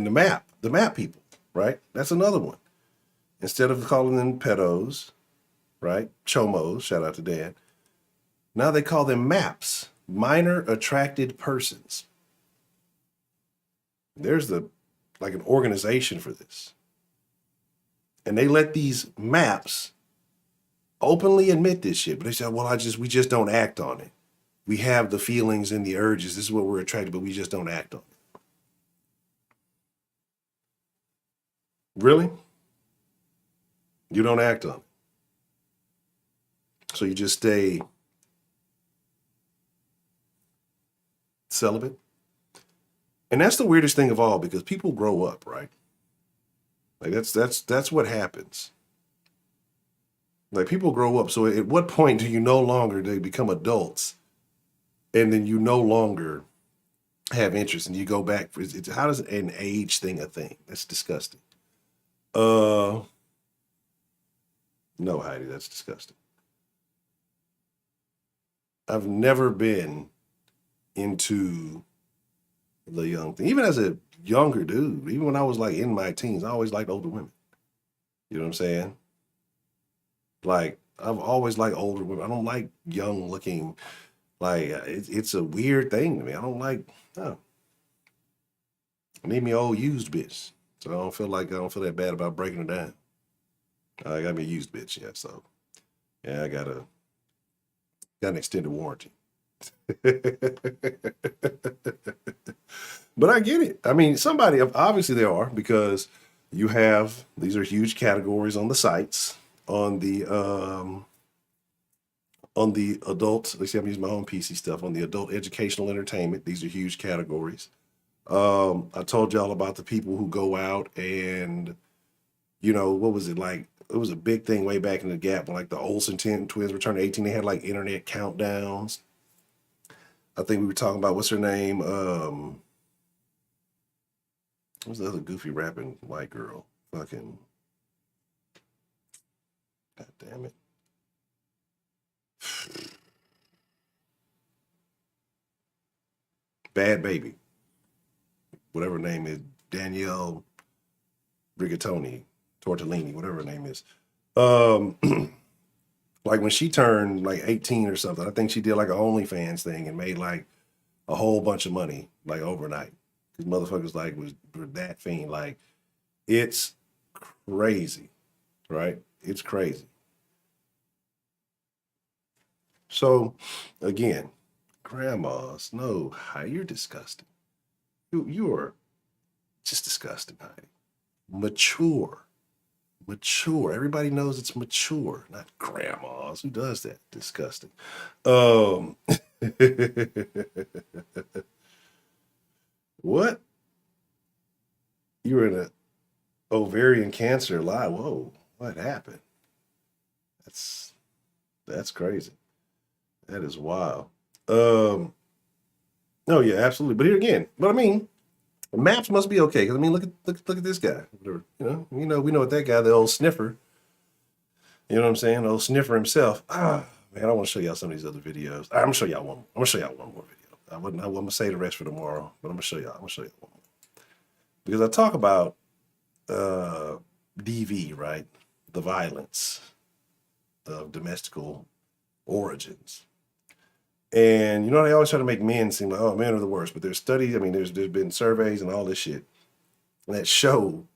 the map people, right? That's another one. Instead of calling them pedos, right? Chomos, shout out to Dan. Now they call them MAPs, minor attracted persons. There's like an organization for this. And they let these MAPs openly admit this shit, but they say, well, we just don't act on it. We have the feelings and the urges. This is what we're attracted, but we just don't act on it. Really? You don't act on it. So you just stay celibate? And that's the weirdest thing of all, because people grow up, right? Like that's what happens. Like people grow up. So at what point do you no longer, they become adults and then you no longer have interest and you go back for, how does an age thing a thing? That's disgusting. No, Heidi, that's disgusting. I've never been into the young thing. Even as a younger dude, even when I was like in my teens, I always liked older women. You know what I'm saying? Like, I've always liked older women. I don't like young looking, like, it's a weird thing to me. I don't like, no. I need me old used bitch. So I don't feel that bad about breaking her down. I got me a used bitch, yeah. So yeah, I got an extended warranty. But I get it. I mean, somebody, obviously there are, because you have, these are huge categories on the sites, on the adult, let's see, I'm using my own PC stuff, on the adult educational entertainment. These are huge categories. I told y'all about the people who go out and, you know, what was it like? It was a big thing way back in the Gap when like the Olsen twins were turning 18. They had like internet countdowns. I think we were talking about, what's her name? What's the other goofy rapping white girl? Fucking, God damn it. Bad Baby. Whatever her name is, Danielle Rigatoni, Tortellini, whatever her name is. Like when she turned like 18 or something, I think she did like an OnlyFans thing and made like a whole bunch of money like overnight. Because motherfuckers like were that fiend. Like, it's crazy, right? It's crazy. So again, grandmas, no, Heidi, you're disgusting. You are just disgusting, Heidi. Mature. Everybody knows it's mature, not grandmas. Who does that? Disgusting. What? You were in an ovarian cancer lie. Whoa, what happened? That's crazy. That is wild. Oh yeah, absolutely. But here again, but I mean, maps must be okay, because I mean, look at this guy. You know, we know what that guy, the old sniffer. You know what I'm saying? The old sniffer himself. Man, I want to show y'all some of these other videos. I'm gonna show y'all one. I'm gonna show y'all one more video. I'm gonna say the rest for tomorrow, but I'm gonna show y'all one more, because I talk about DV, right? The violence of domestical origins. And you know, they always try to make men seem like, oh, men are the worst. But there's studies, I mean, there's been surveys and all this shit that show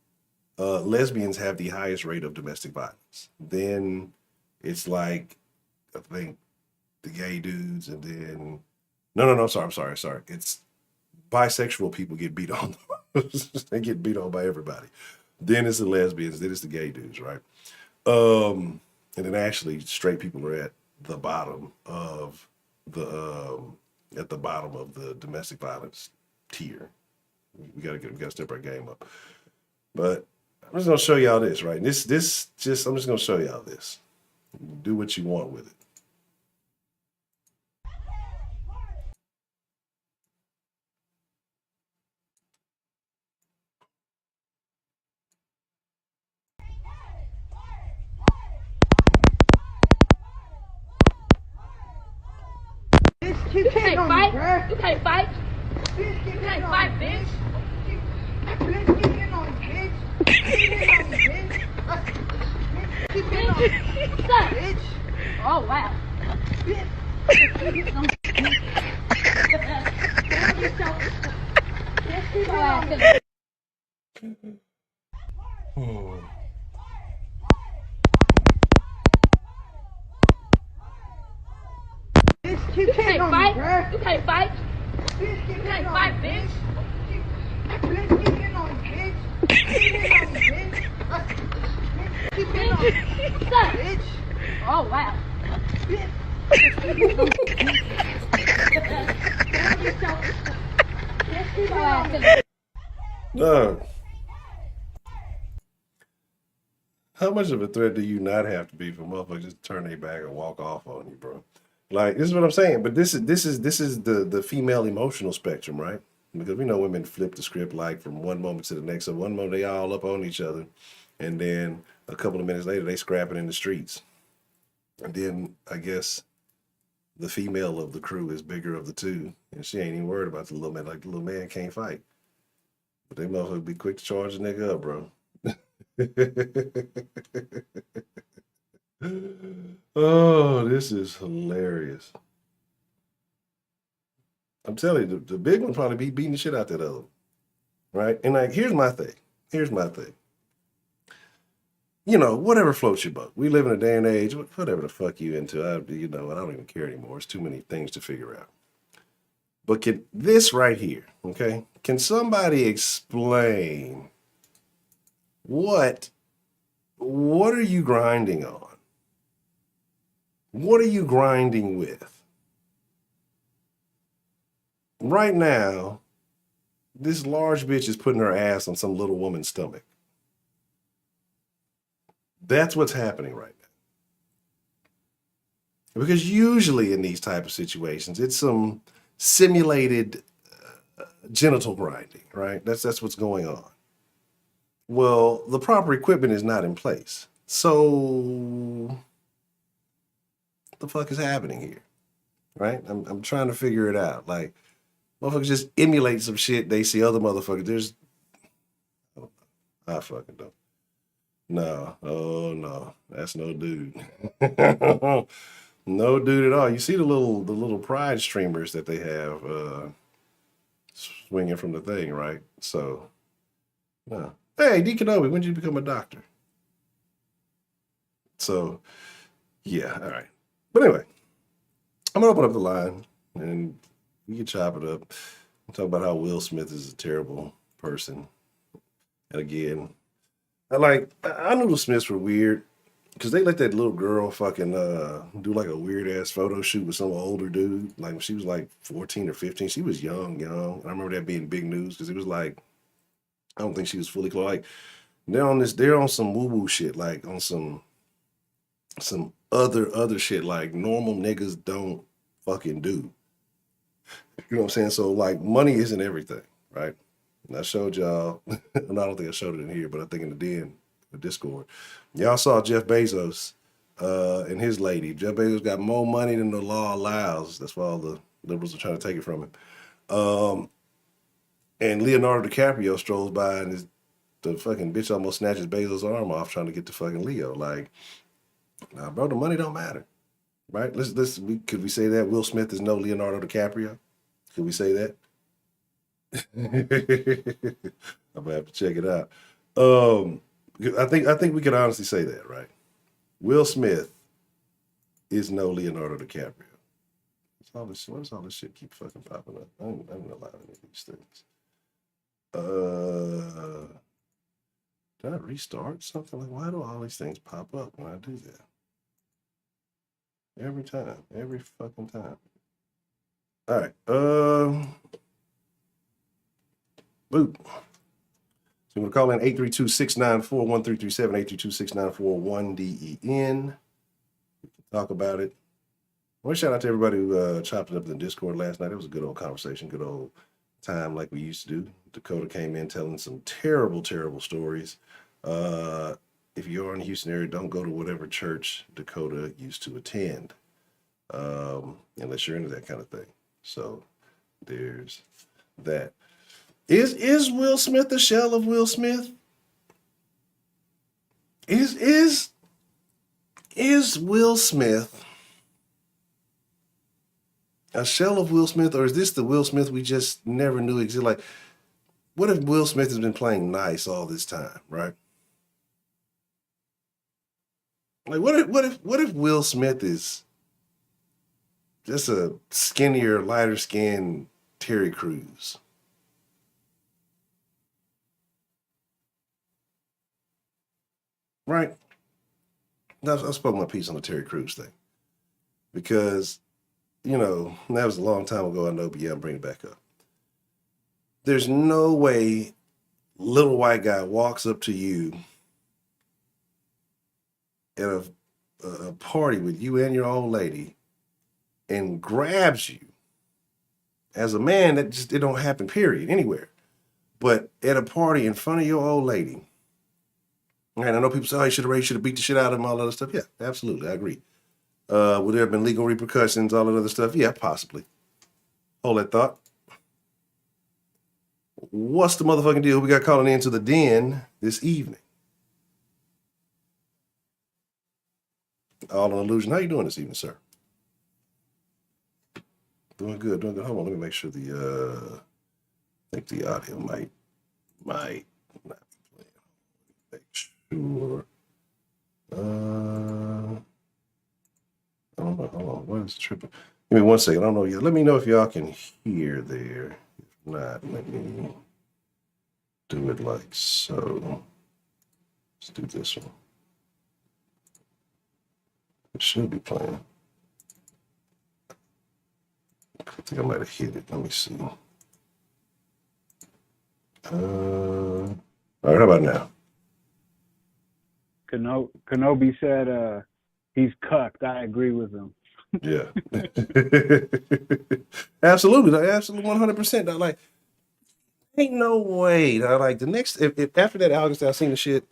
lesbians have the highest rate of domestic violence. Then it's like, I think, the gay dudes, and then no, sorry. It's bisexual people get beat on. They get beat on by everybody. Then it's the lesbians, then it's the gay dudes, right? And then actually straight people are at the bottom of the at the bottom of the domestic violence tier. We gotta step our game up. But I'm just gonna show y'all this, right? I'm just gonna show y'all this. Do what you want with it. You can't fight. You can't fight. You can't fight, bitch. Bitch, keep hitting on me, bitch. Keep hitting on me, bitch. Keep hitting on me, bitch. Oh, wow. Bitch. You can't fight. You can't fight. You can't fight, bitch. Bitch, keep hitting on me, bitch. Keep hitting on me, bitch. Keep hitting on me, bitch. Oh, wow. No. How much of a threat do you not have to be for motherfuckers just turn their back and walk off on you, bro? Like, this is what I'm saying. But this is the female emotional spectrum, right? Because we know women flip the script like from one moment to the next. So one moment they all up on each other, and then a couple of minutes later they scrapping in the streets. And then I guess the female of the crew is bigger of the two, and she ain't even worried about the little man. Like, the little man can't fight, but they motherfuckers be quick to charge the nigga up, bro. Oh, this is hilarious. I'm telling you, the big one probably be beating the shit out that other one, right? And like, here's my thing. You know, whatever floats your boat. We live in a day and age, whatever the fuck you into, I don't even care anymore. It's too many things to figure out. But can this right here, okay? Can somebody explain what are you grinding on? What are you grinding with? Right now, this large bitch is putting her ass on some little woman's stomach. That's what's happening right now. Because usually in these type of situations, it's some simulated genital grinding, right? That's what's going on. Well, the proper equipment is not in place. So what the fuck is happening here? Right? I'm trying to figure it out. Like, motherfuckers just emulate some shit they see other motherfuckers. I fucking don't. No, oh no, that's no dude. No dude at all. You see the little pride streamers that they have swinging from the thing, right? So, no. Hey, D Kenobi, when did you become a doctor? So, yeah, all right. But anyway, I'm gonna open up the line and we can chop it up. Talk about how Will Smith is a terrible person. And again, I knew the Smiths were weird because they let that little girl fucking do like a weird ass photo shoot with some older dude. Like when she was like 14 or 15, she was young. And I remember that being big news because it was like, I don't think she was fully clothed. Like they're on some woo woo shit, like on some other shit like normal niggas don't fucking do. You know what I'm saying? So like money isn't everything, right? And I showed y'all, and I don't think I showed it in here, but I think in the Discord. Y'all saw Jeff Bezos and his lady. Jeff Bezos got more money than the law allows. That's why all the liberals are trying to take it from him. And Leonardo DiCaprio strolls by and the fucking bitch almost snatches Bezos' arm off trying to get to fucking Leo. Like, nah, bro, the money don't matter, right? Could we say that Will Smith is no Leonardo DiCaprio? Could we say that? I'm gonna have to check it out. I think we can honestly say that, right? Will Smith is no Leonardo DiCaprio. Why does all this shit keep fucking popping up? I'm not allowing any of these things. Did I restart something? Like, why do all these things pop up when I do that? Every time, every fucking time. All right. Boot. So you want to call in 832-694-1337, 832-694-1DEN. Talk about it. I want to shout out to everybody who chopped it up in the Discord last night. It was a good old conversation, good old time like we used to do. Dakota came in telling some terrible, terrible stories. If you're in the Houston area, don't go to whatever church Dakota used to attend, unless you're into that kind of thing. So there's that. Is Will Smith the shell of Will Smith? Is Will Smith a shell of Will Smith, or is this the Will Smith we just never knew existed? Like, what if Will Smith has been playing nice all this time, right? Like, what if Will Smith is just a skinnier, lighter skinned Terry Crews? Right? I spoke my piece on the Terry Crews thing because, you know, that was a long time ago, I know, but yeah, I'm bringing it back up. There's no way little white guy walks up to you at a party with you and your old lady and grabs you. As a man, it don't happen, period, anywhere. But at a party in front of your old lady, and I know people say, oh, you should have beat the shit out of him, all that other stuff. Yeah, absolutely, I agree. Would there have been legal repercussions, all that other stuff? Yeah, possibly. Hold that thought. What's the motherfucking deal we got calling into the den this evening? All an illusion. How you doing this evening, sir? Doing good, doing good. Hold on, let me make sure I think the audio might not be playing. Make sure. I don't know. Hold on. What is tripping? Give me 1 second. I don't know yet. Let me know if y'all can hear there. If not, let me do it like so. Let's do this one. It should be playing. I think I might have hit it. Let me see. All right, how about now? Kenobi said he's cucked. I agree with him. Yeah. Absolutely. 100%. Like, ain't no way. Like, the next, if after that August I seen the shit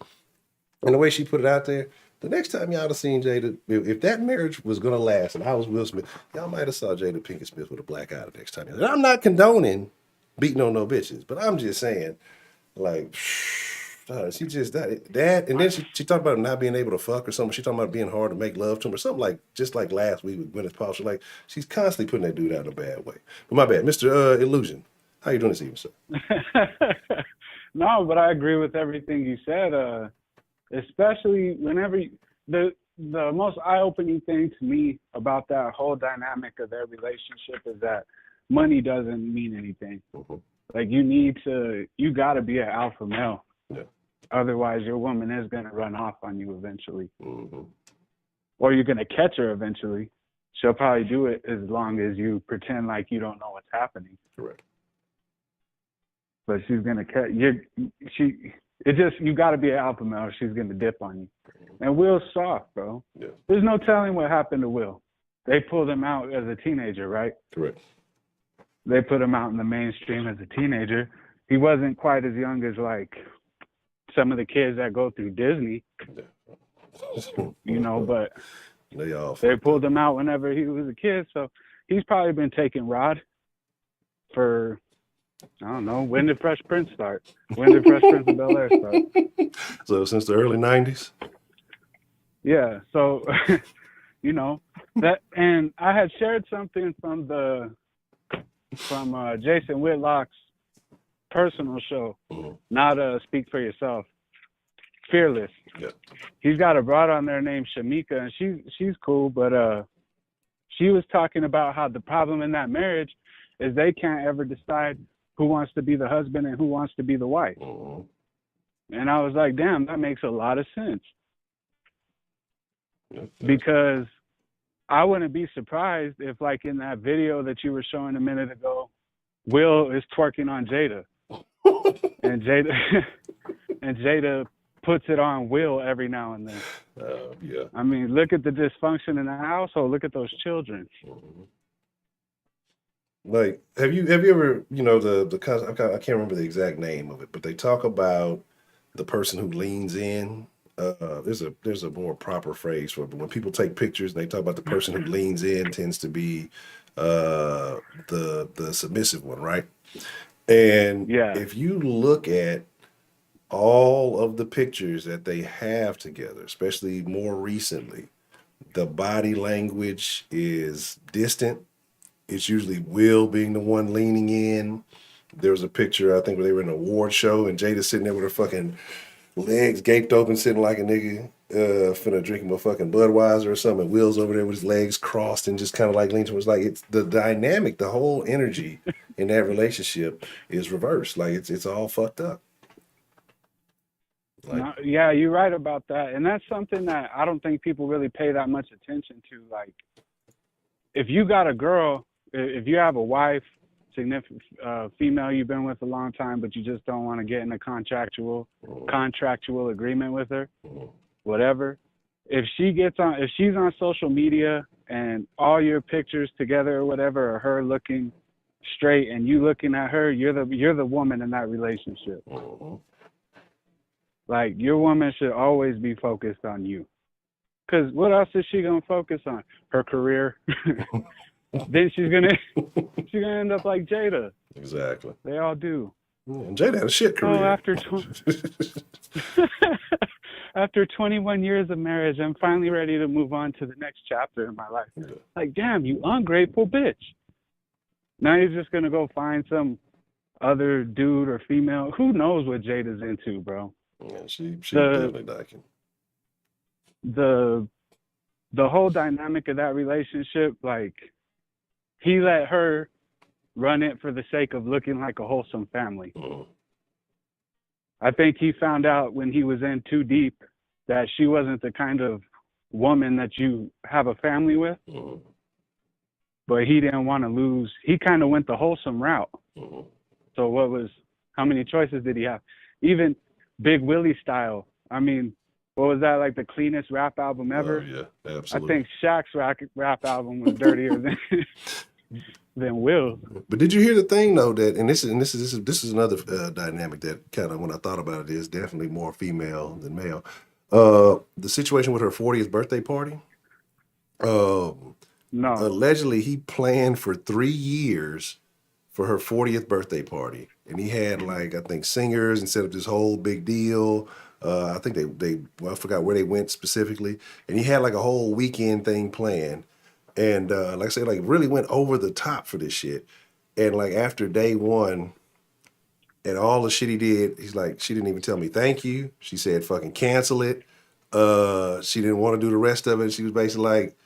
and the way she put it out there, the next time y'all have seen Jada, if that marriage was going to last and I was Will Smith, y'all might have saw Jada Pinkett Smith with a black eye the next time. And I'm not condoning beating on no bitches, but I'm just saying, like, she just that, and then she talked about not being able to fuck or something. She talking about being hard to make love to him or something, like just like last week with Gwyneth Paltrow. Like, she's constantly putting that dude out in a bad way. But my bad, Mr. Illusion. How you doing this evening, sir? No, but I agree with everything you said. Especially whenever the most eye-opening thing to me about that whole dynamic of their relationship is that money doesn't mean anything. Mm-hmm. Like, you got to be an alpha male. Yeah. Otherwise, your woman is going to run off on you eventually. Mm-hmm. Or you're going to catch her eventually. She'll probably do it as long as you pretend like you don't know what's happening. Correct. But she's going to catch you. You got to be an alpha male or she's going to dip on you. Mm-hmm. And Will's soft, bro. Yeah. There's no telling what happened to Will. They pulled him out as a teenager, right? Correct. They put him out in the mainstream as a teenager. He wasn't quite as young as, like, some of the kids that go through Disney, but they pulled him out whenever he was a kid. So he's probably been taking Rod for, I don't know, when did Fresh Prince start? When did Fresh Prince of Bel-Air start? So since the early 90s? Yeah. So, that, and I had shared something from Jason Whitlock's personal show, mm-hmm. not Speak for Yourself, Fearless. Yeah. He's got a broad on there named Shamika, and she's cool, but she was talking about how the problem in that marriage is they can't ever decide who wants to be the husband and who wants to be the wife. Mm-hmm. And I was like, damn, that makes a lot of sense. Yeah. Because I wouldn't be surprised if, like in that video that you were showing a minute ago, Will is twerking on Jada, and Jada puts it on Will every now and then. Yeah. I mean, look at the dysfunction in the household. Look at those children. Like, have you ever, you know, the I can't remember the exact name of it, but they talk about the person who leans in. There's a more proper phrase for it, but when people take pictures and they talk about the person who leans in tends to be the submissive one, right? And Yeah. if you look at all of the pictures that they have together, especially more recently, the body language is distant. It's usually Will being the one leaning in. There was a picture, I think, where they were in an award show and Jada's sitting there with her fucking legs gaped open, sitting like a nigga finna drink him a fucking Budweiser or something. And Will's over there with his legs crossed and just kind of like leaning towards, like, it's the dynamic, the whole energy in that relationship is reversed. Like, it's all fucked up. Like, No, yeah, you're right about that. And that's something that I don't think people really pay that much attention to. Like, if you got a girl, if you have a wife, significant female you've been with a long time, but you just don't want to get in a contractual agreement with her, whatever. If she's on social media and all your pictures together or whatever are her looking straight and you looking at her, you're the woman in that relationship. Like, your woman should always be focused on you. Because what else is she going to focus on? Her career. Then she's gonna end up like Jada. Exactly. They all do. Yeah, and Jada had a shit career. So after 21 years of marriage, I'm finally ready to move on to the next chapter in my life. Yeah. Like, damn, you ungrateful bitch. Now you're just gonna go find some other dude or female. Who knows what Jada's into, bro? Yeah, she definitely liking. The whole dynamic of that relationship, like, he let her run it for the sake of looking like a wholesome family. I think he found out when he was in too deep that she wasn't the kind of woman that you have a family with. But he didn't want to lose. He kind of went the wholesome route. So how many choices did he have? Even Big Willie style. I mean, what was that, like the cleanest rap album ever? Oh, yeah, absolutely. I think Shaq's rap album was dirtier than Will. But did you hear the thing though and this is another dynamic that kind of, when I thought about it, is definitely more female than male. The situation with her 40th birthday party. No. Allegedly, he planned for 3 years for her 40th birthday party, and he had, like, I think, singers and set up this whole big deal. I think I forgot where they went specifically, and he had like a whole weekend thing planned, and like I said, like, really went over the top for this shit. And like, after day one and all the shit he did, he's like, she didn't even tell me thank you. She said fucking cancel it. She didn't want to do the rest of it. She was basically like,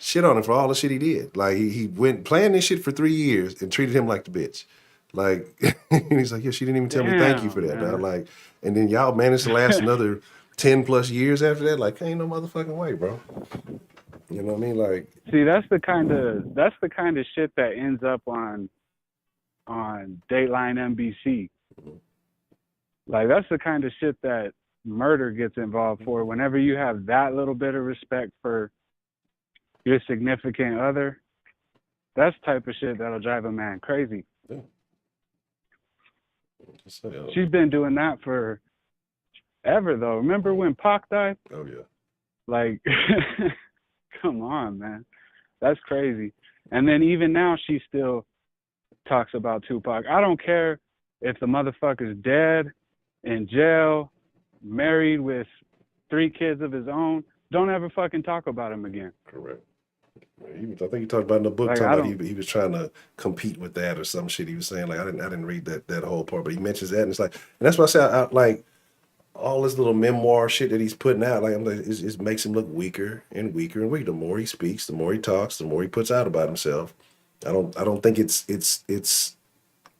shit on him for all the shit he did. Like, he went planned this shit for 3 years and treated him like the bitch. Like, and he's like, yeah, she didn't even tell me thank you for that. Dog. Like, and then y'all managed to last another 10 plus years after that. Like, ain't no motherfucking way, bro. You know what I mean? Like, see, that's the kind of shit that ends up on Dateline NBC. Like, that's the kind of shit that murder gets involved for. Whenever you have that little bit of respect for your significant other, that's the type of shit that'll drive a man crazy. Yeah. She's been doing that for ever, though. Remember when Pac died? Oh, yeah. Like, come on, man. That's crazy. And then even now, she still talks about Tupac. I don't care if the motherfucker's dead, in jail, married with 3 kids of his own. Don't ever fucking talk about him again. Correct. I think he talked about in the book, like, he was trying to compete with that or some shit. He was saying, like, I didn't read that whole part, but he mentions that, and it's like, and that's why I say, I like all this little memoir shit that he's putting out. Like, I'm like, it makes him look weaker and weaker and weaker. The more he speaks, the more he talks, the more he puts out about himself. I don't think it's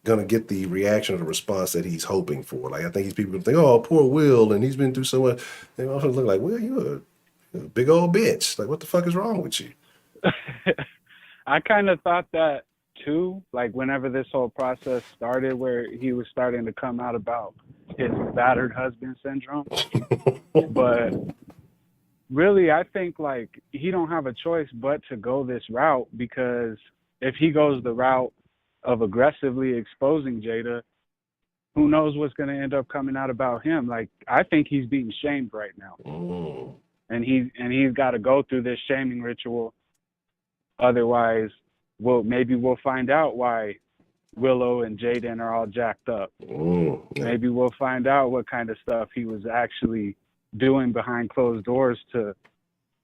gonna get the reaction or the response that he's hoping for. Like, I think people gonna think, oh, poor Will, and he's been through so much. They also look like, well, you're a big old bitch. Like, what the fuck is wrong with you? I kind of thought that too, like whenever this whole process started where he was starting to come out about his battered husband syndrome. But really, I think like he don't have a choice but to go this route, because if he goes the route of aggressively exposing Jada, who knows what's going to end up coming out about him. Like, I think he's being shamed right now. And he's got to go through this shaming ritual. Otherwise, maybe we'll find out why Willow and Jaden are all jacked up. Maybe we'll find out what kind of stuff he was actually doing behind closed doors to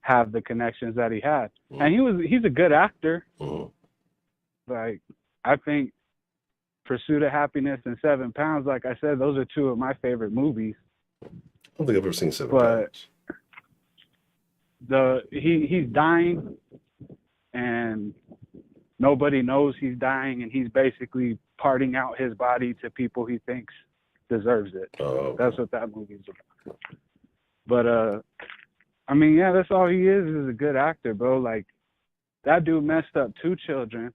have the connections that he had. And he's a good actor. Like, I think Pursuit of Happiness and 7 Pounds, like I said, those are two of my favorite movies. I don't think I've ever seen 7 Pounds. He's dying, and nobody knows he's dying, and he's basically parting out his body to people he thinks deserves it. That's what that movie's about. But I mean, yeah, that's all he is a good actor, bro. Like, that dude messed up 2 children.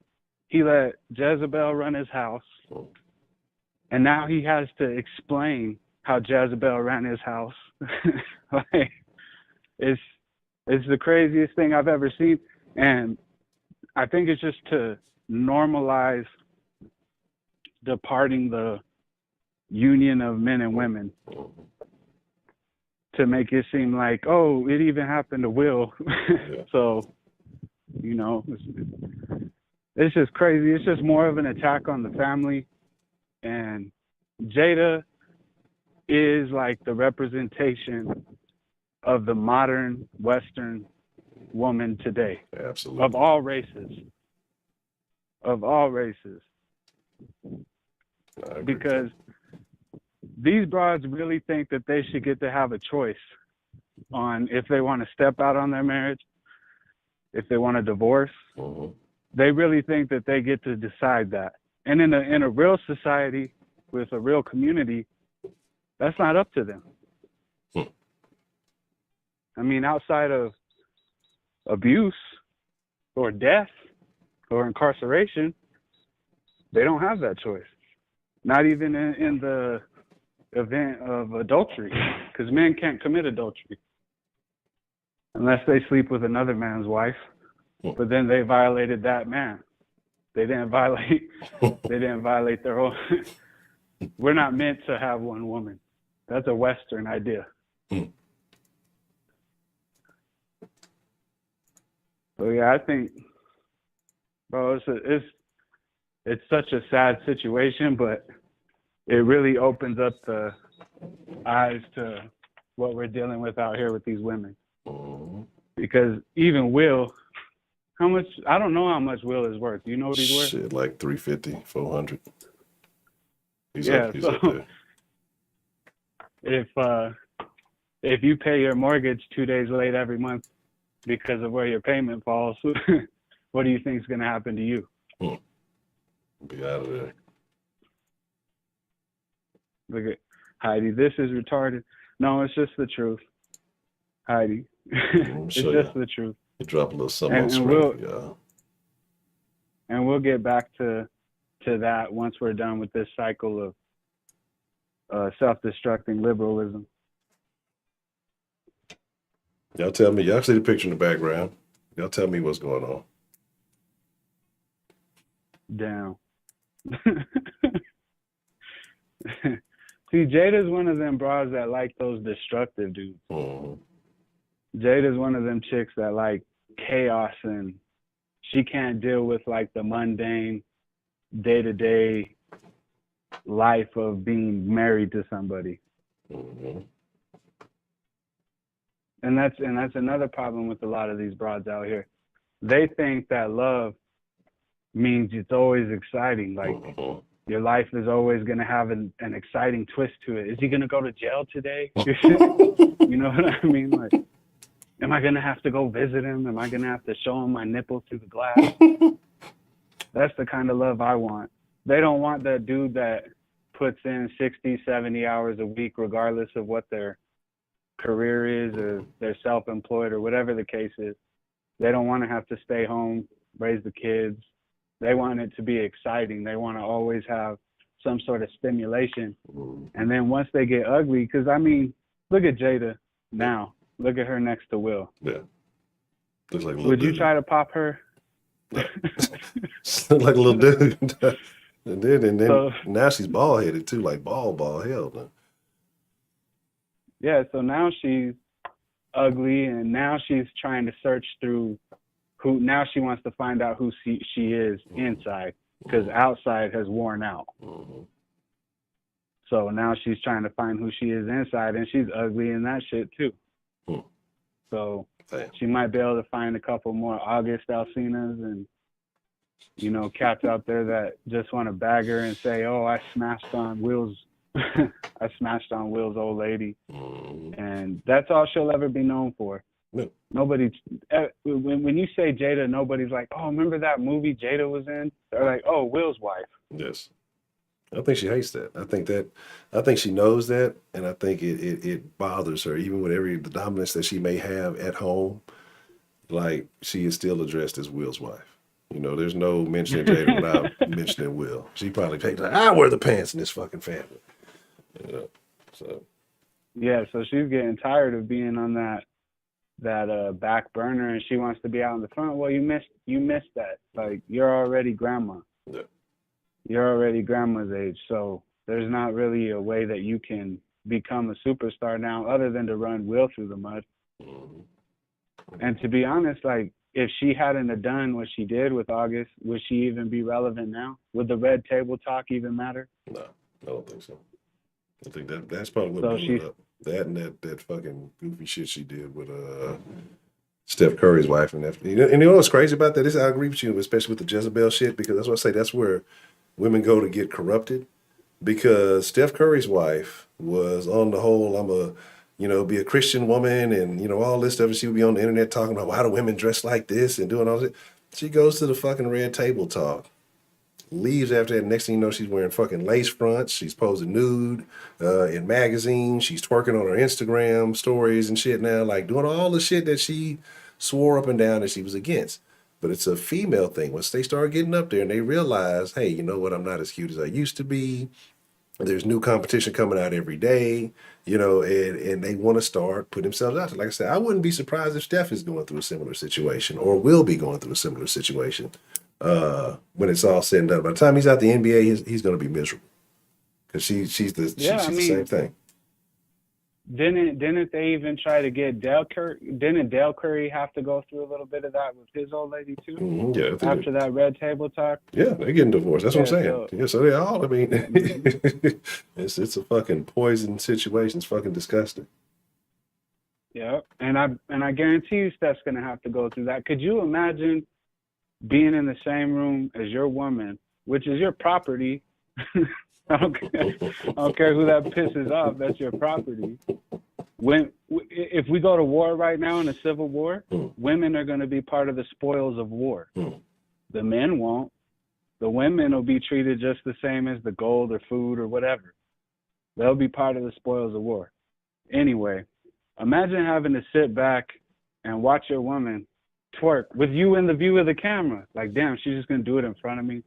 He let Jezebel run his house, and now he has to explain how Jezebel ran his house. Like, it's the craziest thing I've ever seen, and I think it's just to normalize departing the union of men and women, to make it seem like, oh, it even happened to Will. So, you know, it's just crazy. It's just more of an attack on the family. And Jada is like the representation of the modern Western woman today. Absolutely. Of all races. Of all races. Because these broads really think that they should get to have a choice on if they want to step out on their marriage, if they want to divorce. They really think that they get to decide that. And in a real society with a real community, that's not up to them. I mean, outside of abuse or death or incarceration, they don't have that choice. Not even in the event of adultery, because men can't commit adultery unless they sleep with another man's wife. But then they violated that man. They didn't violate their own. We're not meant to have one woman. That's a Western idea. So yeah, I think, bro, it's such a sad situation, but it really opens up the eyes to what we're dealing with out here with these women. Because even Will, how much? I don't know how much Will is worth. Do you know what he's worth? Shit, like 350, 400. He's yeah. up So if you pay your mortgage 2 days late every month because of where your payment falls, what do you think is going to happen to you? Be out of there. Look at Heidi. This is retarded. No, it's just the truth, Heidi. It's just the truth. You drop a little something on screen, y'all. And we'll get back to that once we're done with this cycle of self-destructing liberalism. Y'all tell me. Y'all see the picture in the background. Y'all tell me what's going on. Down. See, Jada's one of them bras that like those destructive dudes. Jada's one of them chicks that like chaos, and she can't deal with like the mundane day-to-day life of being married to somebody. And that's another problem with a lot of these broads out here. They think that love means it's always exciting. Like your life is always going to have an exciting twist to it. Is he going to go to jail today? You know what I mean? Like, am I going to have to go visit him? Am I going to have to show him my nipple through the glass? That's the kind of love I want. They don't want that dude that puts in 60, 70 hours a week, regardless of what their career is or they're self-employed or whatever the case is. They don't want to have to stay home, raise the kids. They want it to be exciting. They want to always have some sort of stimulation. And then once they get ugly, because I mean, look at Jada now. Look at her next to Will. Yeah. Looks like a little Would dude. you try to pop her? Look like a little dude. and then So, now she's bald headed too, like bald hell. Man. yeah, so now she's ugly, and now she's trying to search through now she wants to find out who she is inside, because outside has worn out. So now she's trying to find who she is inside, and she's ugly in that shit too. So she might be able to find a couple more August Alcinas and, you know, cats out there that just want to bag her and say, oh, I smashed on Will's old lady. And that's all she'll ever be known for. No. Nobody, when you say Jada, nobody's like, oh, remember that movie Jada was in? They're like, oh, Will's wife. Yes. I think she hates that. I think she knows that, and I think it bothers her, even with the dominance that she may have at home. Like, she is still addressed as Will's wife. You know, there's no mentioning Jada without mentioning Will. She probably picked like, I wear the pants in this fucking family. You know, so. Yeah, so she's getting tired of being on that back burner, and she wants to be out in the front. Well, you missed that. Like, you're already grandma. Yeah. You're already grandma's age, so there's not really a way that you can become a superstar now other than to run Will through the mud. And to be honest, like, if she hadn't have done what she did with August, would she even be relevant now? Would the red table talk even matter? No, I don't think so. I think that's probably what blew it up. That and that fucking goofy shit she did with Steph Curry's wife and that. You know what's crazy about that? I agree with you, especially with the Jezebel shit, because that's what I say. That's where women go to get corrupted. Because Steph Curry's wife was on the whole, be a Christian woman and, all this stuff. And she would be on the internet talking about why do women dress like this and doing all this. She goes to the fucking red table talk. Leaves after that. Next thing you know, she's wearing fucking lace fronts. She's posing nude in magazines. She's twerking on her Instagram stories and shit now, like doing all the shit that she swore up and down that she was against. But it's a female thing. Once they start getting up there and they realize, hey, you know what? I'm not as cute as I used to be. There's new competition coming out every day, and they want to start putting themselves out there. Like I said, I wouldn't be surprised if Steph is going through a similar situation or will be going through a similar situation. When it's all said and done. By the time he's out the NBA, he's going to be miserable because she's the same thing. Didn't they even try to get Dale Curry? Didn't Dale Curry have to go through a little bit of that with his old lady too? Yeah. After that red table talk. Yeah, they're getting divorced. That's what I'm saying. So they all. I mean, it's a fucking poison situation. It's fucking disgusting. Yeah, and I guarantee you, Steph's gonna have to go through that. Could you imagine being in the same room as your woman, which is your property? I don't care who that pisses off. That's your property. If we go to war right now in a civil war, women are going to be part of the spoils of war. The men won't. The women will be treated just the same as the gold or food or whatever. They'll be part of the spoils of war. Anyway, imagine having to sit back and watch your woman twerk with you in the view of the camera. Like, damn, she's just going to do it in front of me.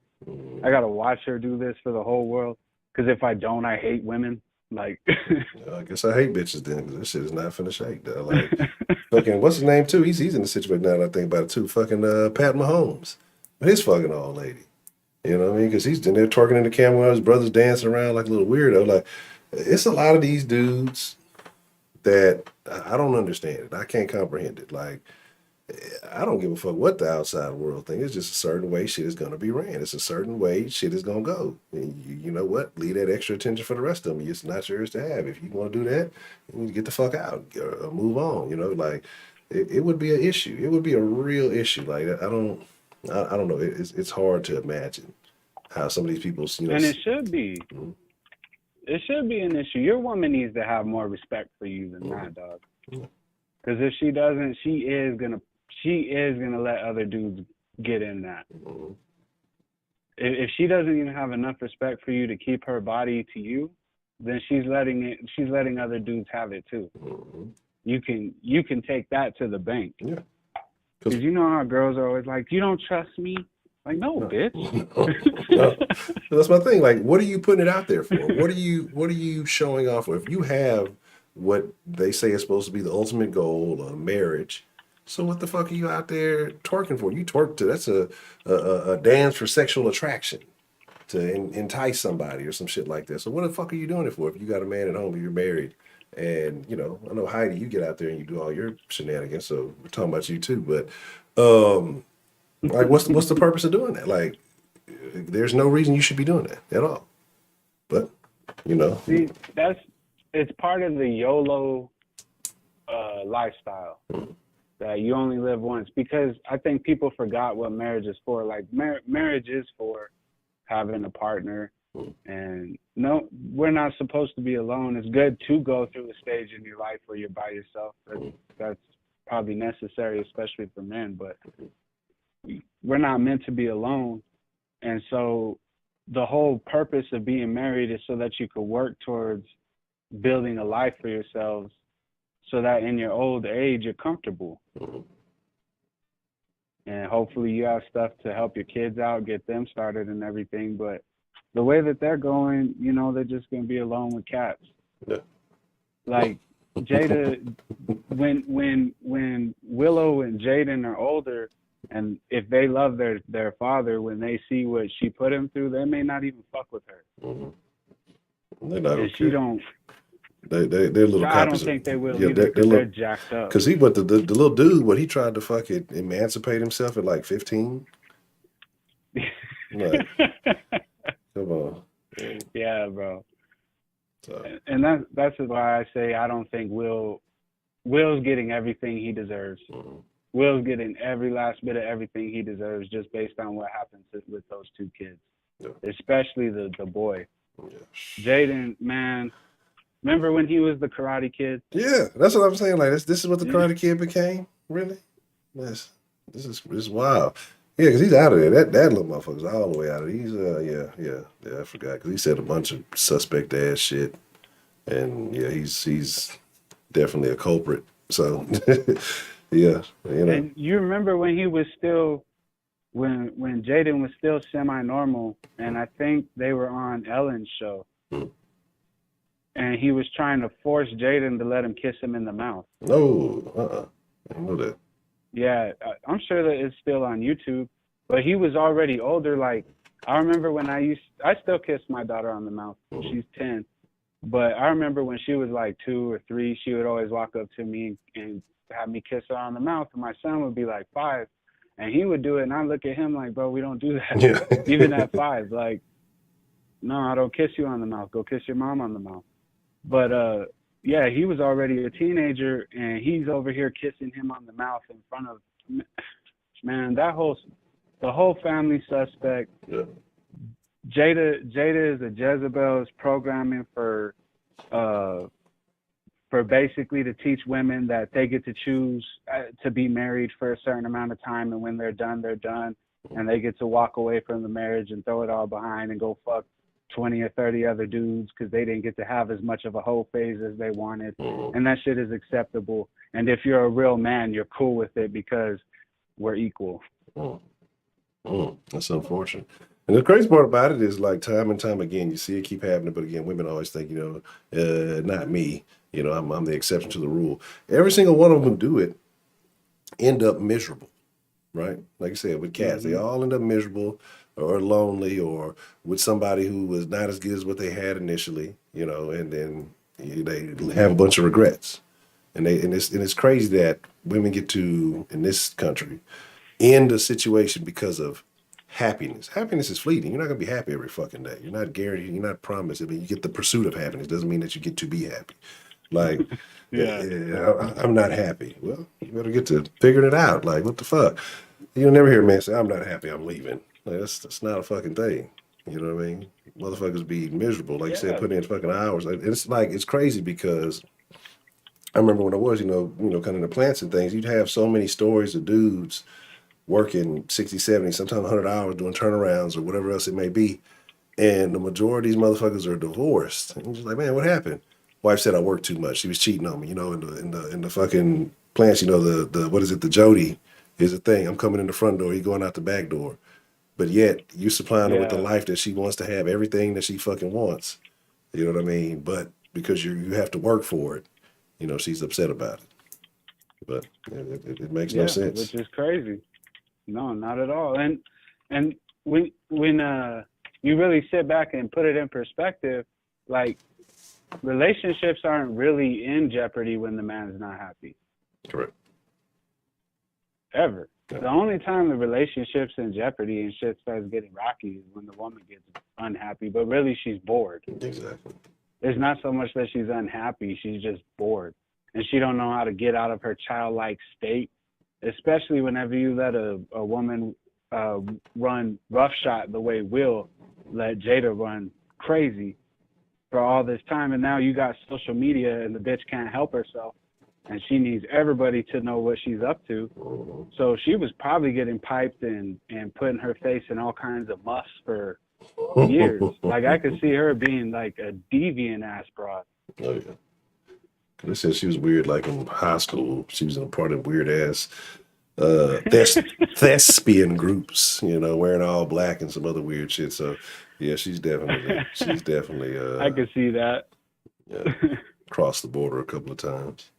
I got to watch her do this for the whole world. Because if I don't, I hate women. Like, I guess I hate bitches then, because this shit is not finna shake. Though. Like, fucking, what's his name too? He's in the situation now that I think about it too. Fucking Pat Mahomes, with his fucking old lady. You know what I mean? Because he's in there twerking in the camera while his brother's dancing around like a little weirdo. Like, it's a lot of these dudes that I don't understand it. I can't comprehend it. Like, I don't give a fuck what the outside world thinks. It's just a certain way shit is going to be ran. It's a certain way shit is going to go. And you know what? Leave that extra attention for the rest of them. It's not yours to have. If you want to do that, you need to get the fuck out or move on. Like, it would be an issue. It would be a real issue. Like, I don't know. It's hard to imagine how some of these people, And it should be. Mm-hmm. It should be an issue. Your woman needs to have more respect for you than that, dog. Because if she doesn't, she is gonna let other dudes get in that. If she doesn't even have enough respect for you to keep her body to you, then she's letting other dudes have it too. You can take that to the bank. Yeah. Because you know how girls are always like, you don't trust me? Like, no, bitch. No. That's my thing. Like, what are you putting it out there for? What are you showing off for? If you have what they say is supposed to be the ultimate goal of marriage, so what the fuck are you out there twerking for? You twerk to, that's a dance for sexual attraction to entice somebody or some shit like that. So what the fuck are you doing it for if you got a man at home and you're married? And, you know, I know, Heidi, you get out there and you do all your shenanigans, so we're talking about you too. But like, what's the purpose of doing that? Like, there's no reason you should be doing that at all. But, you know. See, it's part of the YOLO lifestyle that you only live once, because I think people forgot what marriage is for. Like, marriage is for having a partner, and no, we're not supposed to be alone. It's good to go through a stage in your life where you're by yourself. That's probably necessary, especially for men, but we're not meant to be alone. And so the whole purpose of being married is so that you could work towards building a life for yourselves, so that in your old age you're comfortable. And hopefully you have stuff to help your kids out, get them started and everything. But the way that they're going, you know, they're just going to be alone with cats. Yeah. Like Jada, when Willow and Jaden are older, and if they love their father, when they see what she put him through, they may not even fuck with her. They're not okay. She don't. They're little I don't copies. think they will Yeah, either, because they're jacked up. Because the little dude, what he tried to fucking emancipate himself at like 15. Like, come on. Man. Yeah, bro. So. And that's why I say I don't think Will's getting everything he deserves. Will's getting every last bit of everything he deserves, just based on what happens with those two kids, especially the boy. Yeah. Jaden, man. Remember when he was the Karate Kid? Yeah, that's what I'm saying. Like, this is what the Karate Kid became? Really? This is wild. Yeah, because he's out of there. That little motherfucker's all the way out of there. He's, yeah, I forgot. Because he said a bunch of suspect ass shit. And, yeah, he's definitely a culprit. So, yeah, you know. And you remember when he was still, when Jaden was still semi-normal, and I think they were on Ellen's show. And he was trying to force Jaden to let him kiss him in the mouth. No, I know that. Yeah, I'm sure that it's still on YouTube. But he was already older. Like, I remember when I still kiss my daughter on the mouth. She's 10. But I remember when she was like 2 or 3, she would always walk up to me and have me kiss her on the mouth. And my son would be like 5. And he would do it. And I look at him like, bro, we don't do that. Yeah. Even at 5. Like, no, I don't kiss you on the mouth. Go kiss your mom on the mouth. But, yeah, he was already a teenager, and he's over here kissing him on the mouth in front of, man, the whole family suspect. Yeah. Jada is a Jezebel's programming for basically to teach women that they get to choose to be married for a certain amount of time, and when they're done, and they get to walk away from the marriage and throw it all behind and go fuck 20 or 30 other dudes because they didn't get to have as much of a whole phase as they wanted. And that shit is acceptable. And if you're a real man, you're cool with it because we're equal. That's unfortunate. And the crazy part about it is, like, time and time again, you see it keep happening. But again, women always think, you know, not me. You know, I'm the exception to the rule. Every single one of them who do it end up miserable, right? Like I said, with cats, they all end up miserable or lonely, or with somebody who was not as good as what they had initially, you know, and then they have a bunch of regrets. And it's crazy that women get to, in this country, end a situation because of happiness. Happiness is fleeting. You're not gonna be happy every fucking day. You're not guaranteed. You're not promised. I mean, you get the pursuit of happiness. Doesn't mean that you get to be happy. Like, I'm not happy. Well, you better get to figuring it out. Like, what the fuck? You'll never hear a man say, "I'm not happy. I'm leaving." Like, that's not a fucking thing. You know what I mean? Motherfuckers be miserable, like you said, putting in fucking hours. It's crazy because I remember when I was, you know, kind of in the plants and things, you'd have so many stories of dudes working 60, 70, sometimes 100 hours doing turnarounds or whatever else it may be. And the majority of these motherfuckers are divorced. And you're just like, man, what happened? Wife said I worked too much. She was cheating on me, you know, in the fucking plants, you know, the what is it, the Jody Here's the thing: I'm coming in the front door, you going out the back door. But yet you supplying her with the Yeah. life that she wants to have, everything that she fucking wants. You know what I mean? But because you have to work for it, you know, she's upset about it. But it makes no sense. Which is crazy. No, not at all. And when you really sit back and put it in perspective, like relationships aren't really in jeopardy when the man's not happy. Correct. Ever. Yeah. The only time the relationship's in jeopardy and shit starts getting rocky is when the woman gets unhappy, but really she's bored. Exactly. It's not so much that she's unhappy, she's just bored. And she don't know how to get out of her childlike state, especially whenever you let a woman run roughshod the way Will let Jada run crazy for all this time. And now you got social media and the bitch can't help herself. And she needs everybody to know what she's up to. So she was probably getting piped and putting her face in all kinds of muffs for years. Like, I could see her being like a deviant ass broad. Oh, yeah. They said she was weird, like in high school. She was in a part of weird ass thespian groups, you know, wearing all black and some other weird shit. So, yeah, she's definitely I could see that. Yeah, crossed the border a couple of times.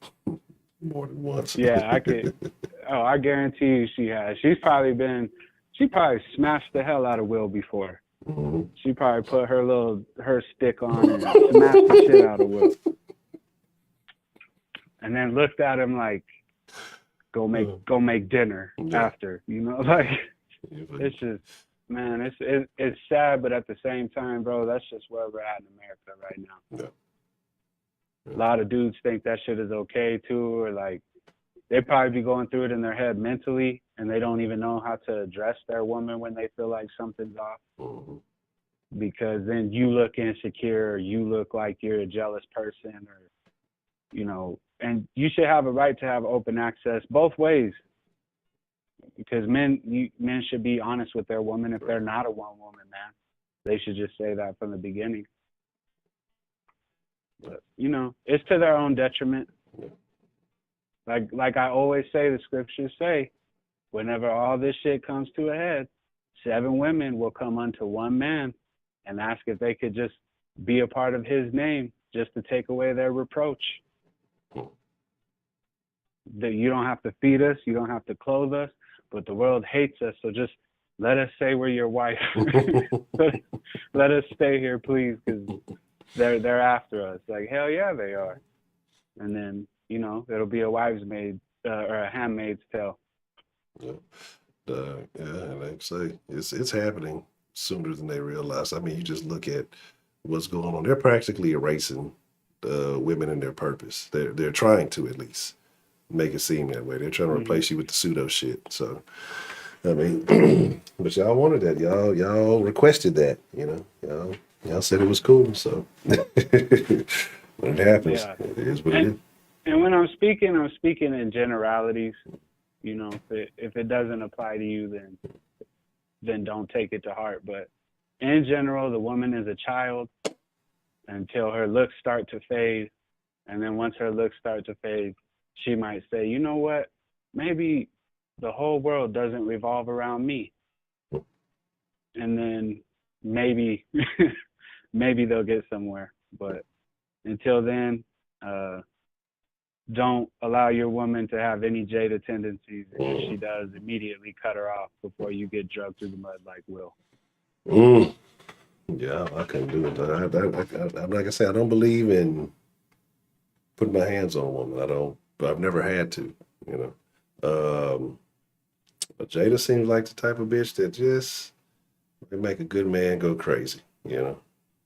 More than once. Yeah, I could. Oh, I guarantee you she has. She probably smashed the hell out of Will before. Mm-hmm. She probably put her stick on and smashed the shit out of Will. And then looked at him like, go make dinner after, you know, like it's just, man, it's sad, but at the same time, bro, that's just where we're at in America right now. Yeah. A lot of dudes think that shit is okay too, or like they probably be going through it in their head mentally, and they don't even know how to address their woman when they feel like something's off. Mm-hmm. Because then you look insecure, or you look like you're a jealous person, or, you know, and you should have a right to have open access both ways. Because men should be honest with their woman. If they're not a one-woman man, they should just say that from the beginning. But, you know, it's to their own detriment. Like I always say, the scriptures say, whenever all this shit comes to a head, 7 women will come unto one man and ask if they could just be a part of his name, just to take away their reproach. That you don't have to feed us, you don't have to clothe us, but the world hates us, so just let us say we're your wife. Let us stay here, please, because they're after us. Like, hell yeah, they are. And then, you know, it'll be a wives' maid or a handmaid's tale. Yeah, like I say, it's happening sooner than they realize. I mean, you just look at what's going on. They're practically erasing women and their purpose. They're trying to, at least, make it seem that way. They're trying to replace you with the pseudo shit. So, I mean, but y'all wanted that. Y'all requested that. You know, y'all said it was cool. So when it happens, it is what it is. And when I'm speaking in generalities. You know, if it doesn't apply to you, then don't take it to heart. But in general, the woman is a child until her looks start to fade. And then once her looks start to fade, she might say, you know what, maybe the whole world doesn't revolve around me. And then maybe they'll get somewhere. But until then, don't allow your woman to have any Jada tendencies. If she does, immediately cut her off before you get drugged through the mud like Will. Yeah, I couldn't do it. Like I said, I don't believe in putting my hands on a woman. I've never had to, you know. But Jada seems like the type of bitch that just can make a good man go crazy, you know.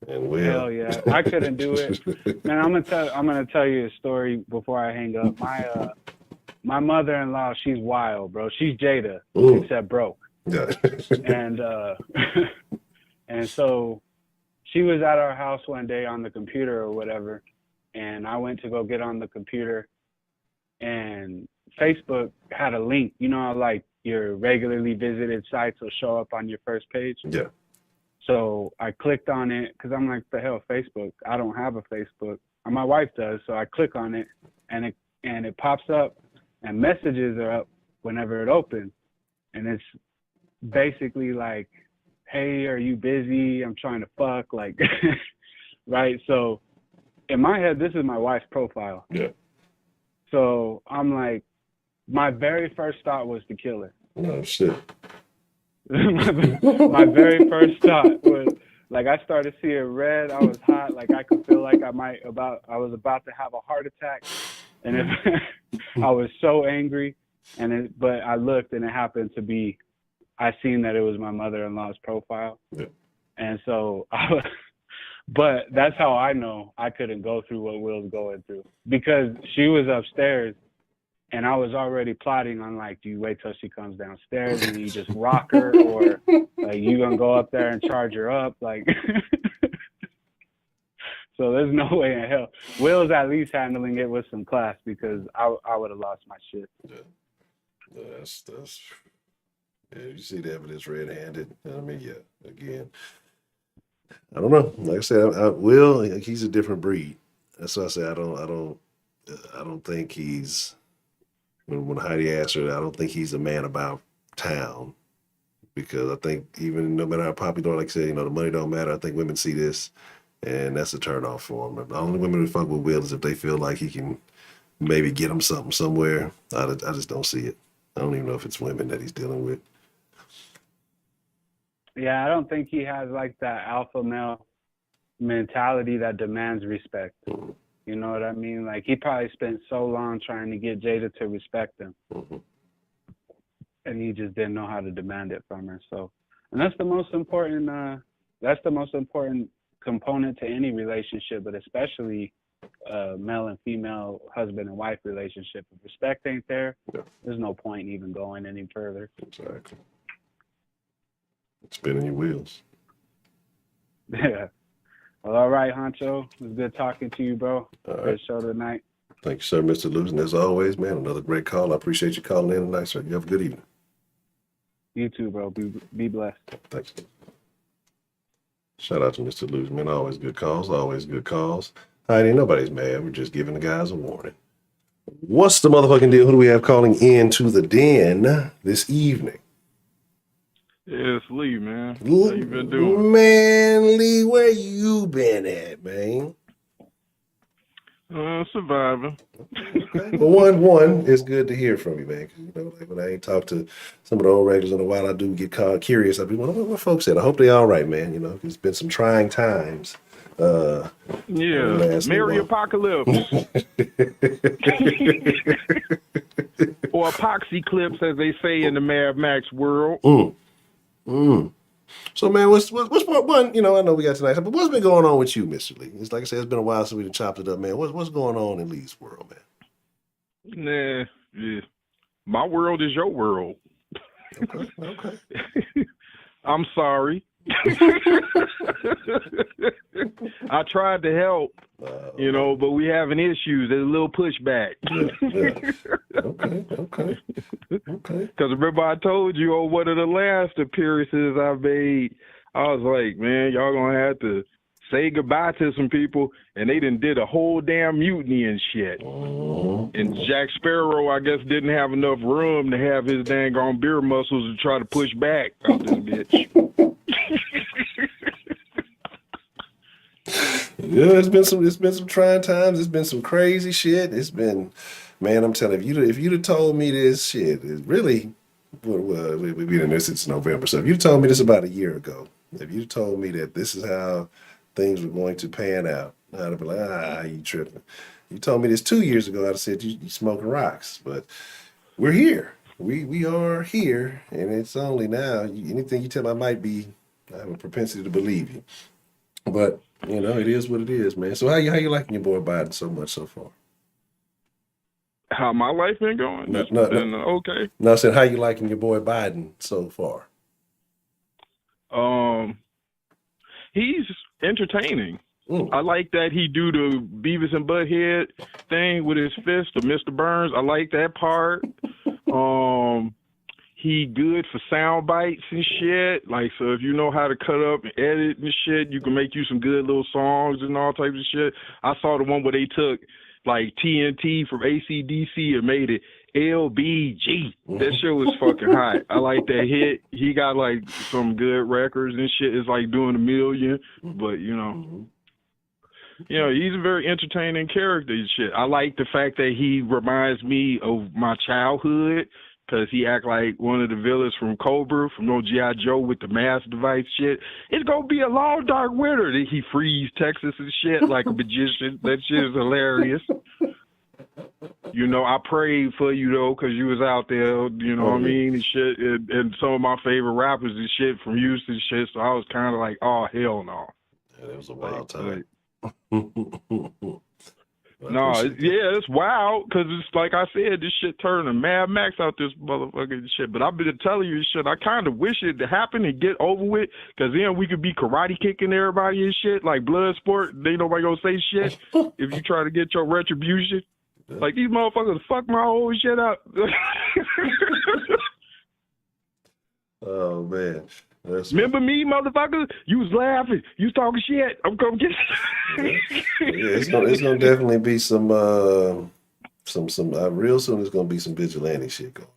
And Will. Hell yeah, I couldn't do it. Man, I'm gonna tell you a story before I hang up. My mother-in-law, she's wild, bro. She's Jada, except broke. Yeah. And so she was at our house one day on the computer or whatever, and I went to go get on the computer, and Facebook had a link. You know how like your regularly visited sites will show up on your first page? Yeah. So I clicked on it because I'm like, the hell, Facebook? I don't have a Facebook. My wife does. So I click on it and it pops up and messages are up. whenever it opened. And it's basically like, hey, are you busy? I'm trying to fuck, like, right? So in my head, this is my wife's profile. Yeah. So I'm like, my very first thought was to kill her. Oh, shit. My very first thought was, like, I started seeing red. I was hot. Like, I could feel like I was about to have a heart attack. And I was so angry. But I looked, and it happened to be, I seen that it was my mother-in-law's profile. Yeah. And so but that's how I know I couldn't go through what Will's going through, because she was upstairs and I was already plotting on, like, do you wait till she comes downstairs and you just rock her, or like you gonna go up there and charge her up, like. So there's no way in hell. Will's at least handling it with some class, because I would have lost my shit. Yeah. That's yeah, you see the evidence red-handed. I mean, yeah, again, I don't know. Like I said, Will, he's a different breed. That's why I say I don't think he's, when Heidi asked her, I don't think he's a man about town, because I think even no matter how popular, like I said, the money don't matter. I think women see this, and that's a turn off for them. The only women who fuck with Will is if they feel like he can maybe get them something somewhere. I just don't see it. I don't even know if it's women that he's dealing with. Yeah, I don't think he has like that alpha male mentality that demands respect. Mm-hmm. You know what I mean? Like, he probably spent so long trying to get Jada to respect him. Mm-hmm. And he just didn't know how to demand it from her. So, and that's the most important component to any relationship, but especially male and female husband and wife relationship. If respect ain't there, there's no point in even going any further. Exactly. Spinning your wheels. Yeah. Well, all right, Honcho. It was good talking to you, bro. All right. Good show tonight. Thank you, sir, Mr. Lewis. And as always, man, another great call. I appreciate you calling in tonight, sir. You have a good evening. You too, bro. Be blessed. Thanks. Shout out to Mr. Lewis, man. Always good calls. Always good calls. Heidi, nobody's mad. We're just giving the guys a warning. What's the motherfucking deal? Who do we have calling in to the den this evening? Yeah, it's Lee, man. How you been doing? Man, Lee, where you been at, man? Surviving. Okay. Well, one, it's good to hear from you, man. 'Cause, like when I ain't talked to some of the old regulars in a while, I do get curious. I be wondering what folks said. I hope they all right, man. It's been some trying times. Yeah, Merry Apocalypse. Or epoxy clips, as they say in the Mad Max world. So, man, what's one? I know we got tonight, but what's been going on with you, Mr. Lee? It's like I said, it's been a while since we chopped it up, man. What's going on in Lee's world, man? Nah, yeah. My world is your world. Okay. I'm sorry. I tried to help, but we having issues. There's a little pushback. Yeah. Okay. Because remember I told you on one of the last appearances I made, I was like, man, y'all gonna have to say goodbye to some people, and they did a whole damn mutiny and shit. And Jack Sparrow, I guess, didn't have enough room to have his dang on beer muscles to try to push back out this bitch. Yeah, it's been some trying times. It's been some crazy shit. It's been, man, I'm telling you, if you'd have told me this shit, it really, we've been in this since November. So if you'd told me this about a year ago, if you'd told me that this is how things were going to pan out, I'd have been like, you tripping. You told me this 2 years ago, I'd have said you smoking rocks. But we're here. We are here, and it's only now. Anything you tell me, I have a propensity to believe you. But it is what it is, man. So how you liking your boy Biden so much so far? How my life been going? No. Okay. No, I said how you liking your boy Biden so far? He's entertaining. I like that he do the Beavis and Butthead thing with his fist of Mr. Burns. I like that part. He good for sound bites and shit. Like, so if you know how to cut up and edit and shit, you can make you some good little songs and all types of shit. I saw the one where they took like TNT from AC/DC and made it LBG. That shit was fucking hot. I like that hit. He got like some good records and shit. It's like doing a million, but you know, he's a very entertaining character and shit. I like the fact that he reminds me of my childhood because he act like one of the villains from Cobra, from no G.I. Joe with the mass device shit. It's gonna be a long dark winter. That he frees Texas and shit like a magician. That shit is hilarious. You know, I prayed for you though, cause you was out there. You know what I mean, and shit. And some of my favorite rappers and shit from Houston and shit. So I was kind of like, oh hell no. Yeah, that was a wild time. No, it's wild because it's like I said, this shit turned to Mad Max out this motherfucking shit. But I've been telling you shit. I kind of wish it to happen and get over with because then we could be karate kicking everybody and shit like blood sport. Ain't nobody gonna say shit if you try to get your retribution. Like these motherfuckers fuck my whole shit up. Oh man. Remember me, motherfuckers? You was laughing. You was talking shit. I'm gonna get it's gonna definitely be some real soon. It's gonna be some vigilante shit going.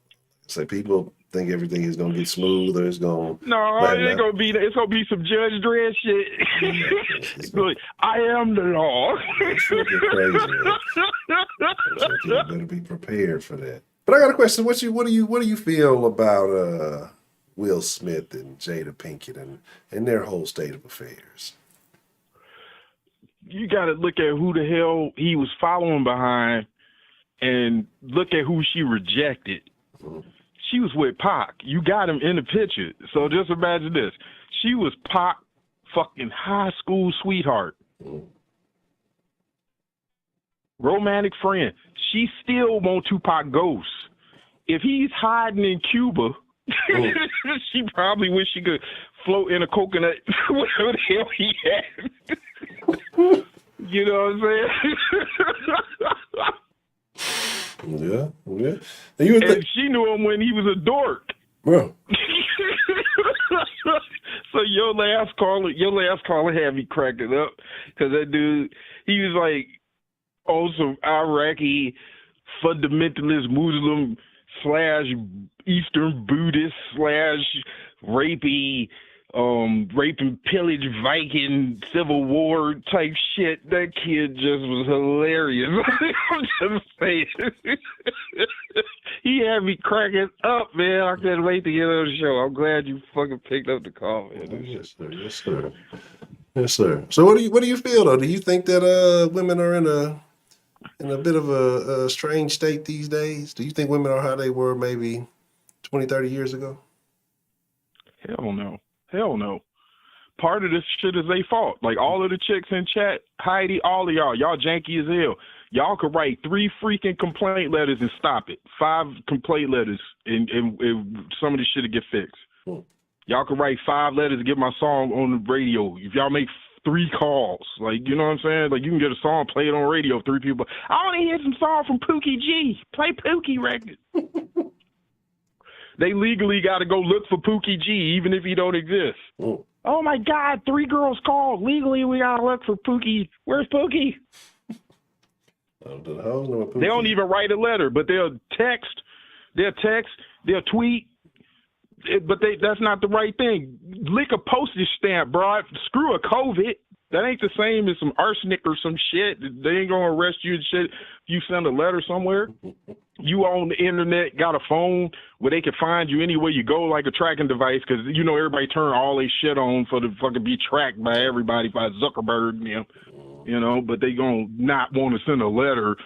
So people think everything is gonna get smooth or it's gonna. No, it ain't gonna be. It's gonna be some Judge Dredd shit. Like, I am the law. It's gonna get crazy. So you better be prepared for that. But I got a question. What do you feel about Will Smith and Jada Pinkett and their whole state of affairs? You got to look at who the hell he was following behind and look at who she rejected. She was with Pac. You got him in the picture. So just imagine this. She was Pac fucking high school sweetheart. Romantic friend. She still want Tupac ghost. If he's hiding in Cuba, she probably wish she could float in a coconut, whatever the hell he had. You know what I'm saying? Yeah. And she knew him when he was a dork. Bro. So your last caller had me cracking up because that dude, he was like on some Iraqi fundamentalist Muslim / Eastern Buddhist / rapey, rape and pillage Viking Civil War type shit. That kid just was hilarious. I'm just saying. He had me cracking up, man. I can't wait to get on the show. I'm glad you fucking picked up the call, man. Yes, sir. So what do you feel though? Do you think that women are in a bit of a strange state these days? Do you think women are how they were maybe 20, 30 years ago? Hell no. Part of this shit is their fault. Like all of the chicks in chat, Heidi, all of y'all janky as hell. Y'all could write 3 freaking complaint letters and stop it. 5 complaint letters and some of this shit will get fixed. Y'all could write 5 letters to get my song on the radio. If y'all make 3 calls, like, you know what I'm saying? Like, you can get a song, play it on radio, 3 people. I want to hear some song from Pookie G. Play Pookie record. They legally got to go look for Pookie G, even if he don't exist. Oh, my God, 3 girls called. Legally, we got to look for Pookie. Where's Pookie? They don't even write a letter, but they'll text, they'll tweet. But that's not the right thing. Lick a postage stamp, bro. Screw a COVID. That ain't the same as some arsenic or some shit. They ain't gonna arrest you and shit. You send a letter somewhere. You on the internet, got a phone where they can find you anywhere you go, like a tracking device, because you know everybody turn all their shit on for the fucking be tracked by everybody, by Zuckerberg and them, you know. But they gonna not want to send a letter.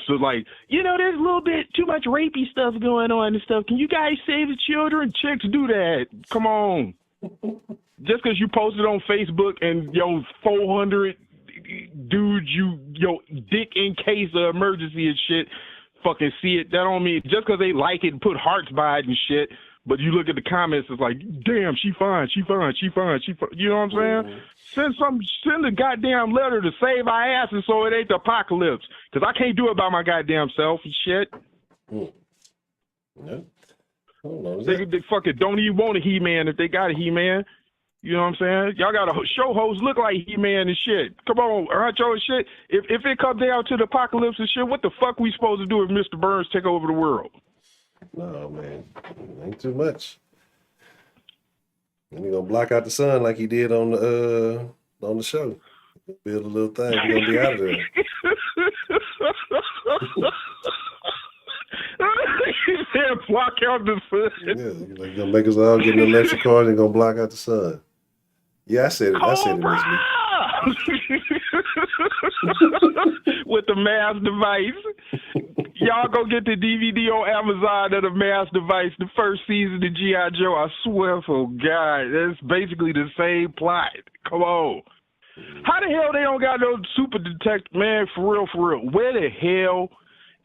So, like, you know, there's a little bit too much rapey stuff going on and stuff. Can you guys save the children? Chicks do that. Come on. Just because you posted on Facebook and, 400 dudes, dick in case of emergency and shit, fucking see it. That don't mean, just because they like it and put hearts by it and shit, but you look at the comments, it's like, damn, she fine. You know what I'm saying? Send a goddamn letter to save our asses so it ain't the apocalypse. Because I can't do it by my goddamn self and shit. Yeah. They fucking don't even want a He-Man if they got a He-Man. You know what I'm saying? Y'all got a show host look like He-Man and shit. Come on, Honcho and shit. If it comes down to the apocalypse and shit, what the fuck we supposed to do if Mr. Burns take over the world? No, man. Ain't too much. And he gonna block out the sun like he did on the show. Build a little thing. He gonna be out of there. He said block out the sun. Yeah, he's gonna make us all get in electric cars and gonna block out the sun. Yeah, I said it. I said it, Miss Me. With the mass device. Y'all go get the DVD on Amazon of the mass device, the first season of G.I. Joe. I swear for God, that's basically the same plot. Come on. How the hell they don't got no super detective, man, for real, for real? Where the hell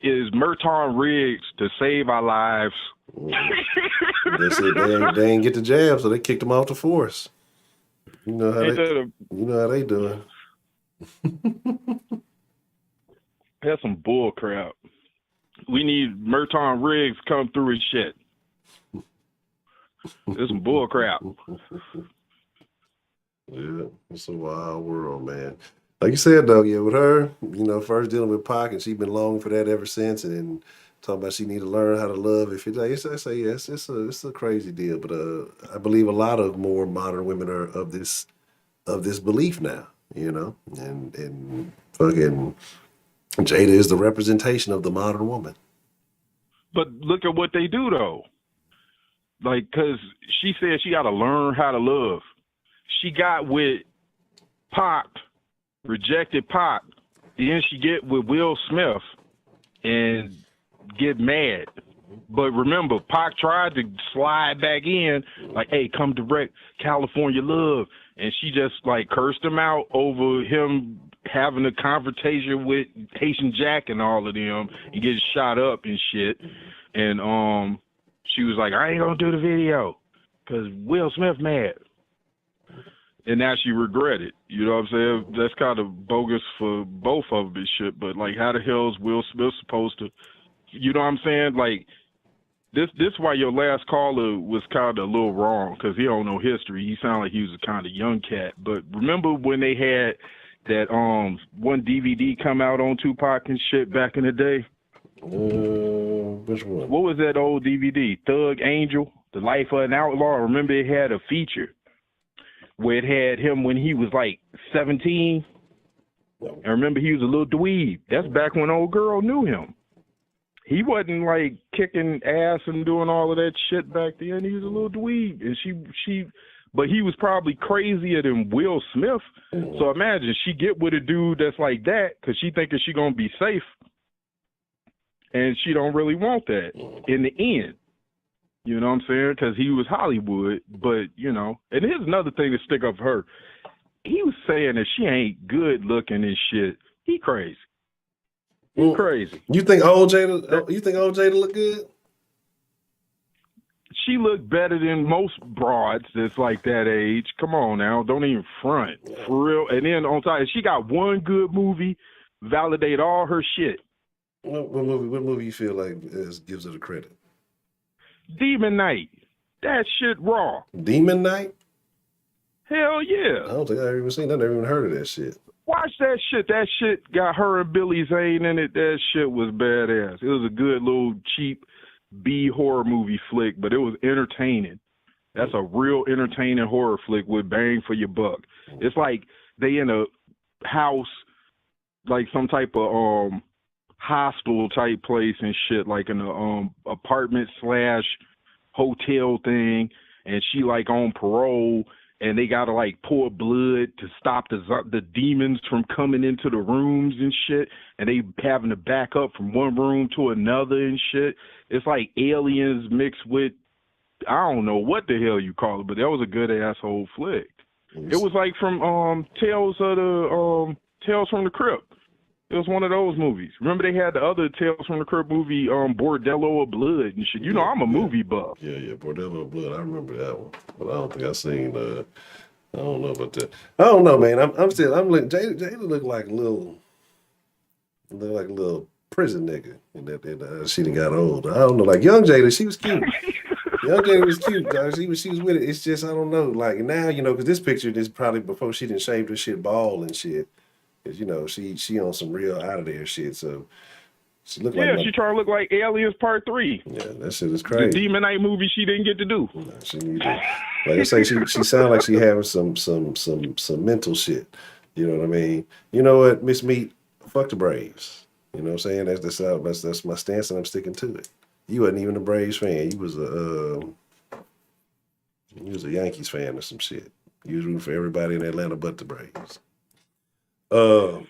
is Merton Riggs to save our lives? That's it. They ain't get the jab, so they kicked him off the force. You know how they doing. That's some bull crap. We need Merton Riggs come through his shit. It's some bull crap. Yeah, it's a wild world, man. Like you said, though, yeah, with her, first dealing with Pac, and she's been longing for that ever since, and talking about she need to learn how to love. I say yes, it's a crazy deal, but I believe a lot of more modern women are of this belief now, and fucking Jada is the representation of the modern woman. But look at what they do though, like, cause she said she got to learn how to love. She got with Pac, rejected Pac, then she get with Will Smith and get mad. But remember, Pac tried to slide back in, like, hey, come direct California love. And she just, like, cursed him out over him having a confrontation with Haitian Jack and all of them and getting shot up and shit. And she was like, I ain't going to do the video because Will Smith mad. And now she regret it. You know what I'm saying? That's kind of bogus for both of them and shit. But, like, how the hell is Will Smith supposed to, you know what I'm saying? Like, this why your last caller was kind of a little wrong, because he don't know history. He sounded like he was a kind of young cat. But remember when they had that one DVD come out on Tupac and shit back in the day? Which one? What was that old DVD? Thug Angel, The Life of an Outlaw. Remember it had a feature where it had him when he was like 17. And remember he was a little dweeb. That's back when old girl knew him. He wasn't like kicking ass and doing all of that shit back then. He was a little dweeb. And but he was probably crazier than Will Smith. So imagine she get with a dude that's like that because she thinking she gonna be safe. And she don't really want that in the end. You know what I'm saying? Because he was Hollywood, but, and here's another thing to stick up for her. He was saying that she ain't good looking and shit. He crazy. He crazy. You think old Jada look good? She looked better than most broads that's like that age. Come on now. Don't even front. For real. And then on top, she got one good movie, validate all her shit. What movie you feel like gives her the credit? Demon Knight. That shit raw. Demon Knight? Hell yeah. I don't think I've even seen that. I've never even heard of that shit. Watch that shit. That shit got her and Billy Zane in it. That shit was badass. It was a good little cheap B horror movie flick, but it was entertaining. That's a real entertaining horror flick with bang for your buck. It's like they in a house, like some type of hostel type place and shit, like in a apartment / hotel thing, and she like on parole, and they gotta like pour blood to stop the demons from coming into the rooms and shit, and they having to back up from one room to another and shit. It's like aliens mixed with, I don't know what the hell you call it, but that was a good asshole flick. It was like from Tales from the Crypt. It was one of those movies. Remember they had the other Tales from the Crypt movie, Bordello of Blood and shit. I'm a movie buff. Yeah, Bordello of Blood. I remember that one, but I don't think I seen. I don't know about that. I don't know, man. I'm looking. Jada look like a little prison nigga, and that she done got old. I don't know, like young Jada, she was cute. Young Jada was cute, dog. She was with it. It's just I don't know. Like now, because this picture is probably before she didn't shave her shit bald and shit. Cause she on some real out of there shit. So she looked like she trying to look like Aliens Part 3. Yeah, that shit is crazy. The Demon Knight movie she didn't get to do. No, she need to. Like I say, she sound like she having some mental shit. You know what I mean? You know what, Miss Meat? Fuck the Braves. You know what I'm saying? That's my stance, and I'm sticking to it. You wasn't even a Braves fan. You was a Yankees fan or some shit. You was rooting for everybody in Atlanta but the Braves. But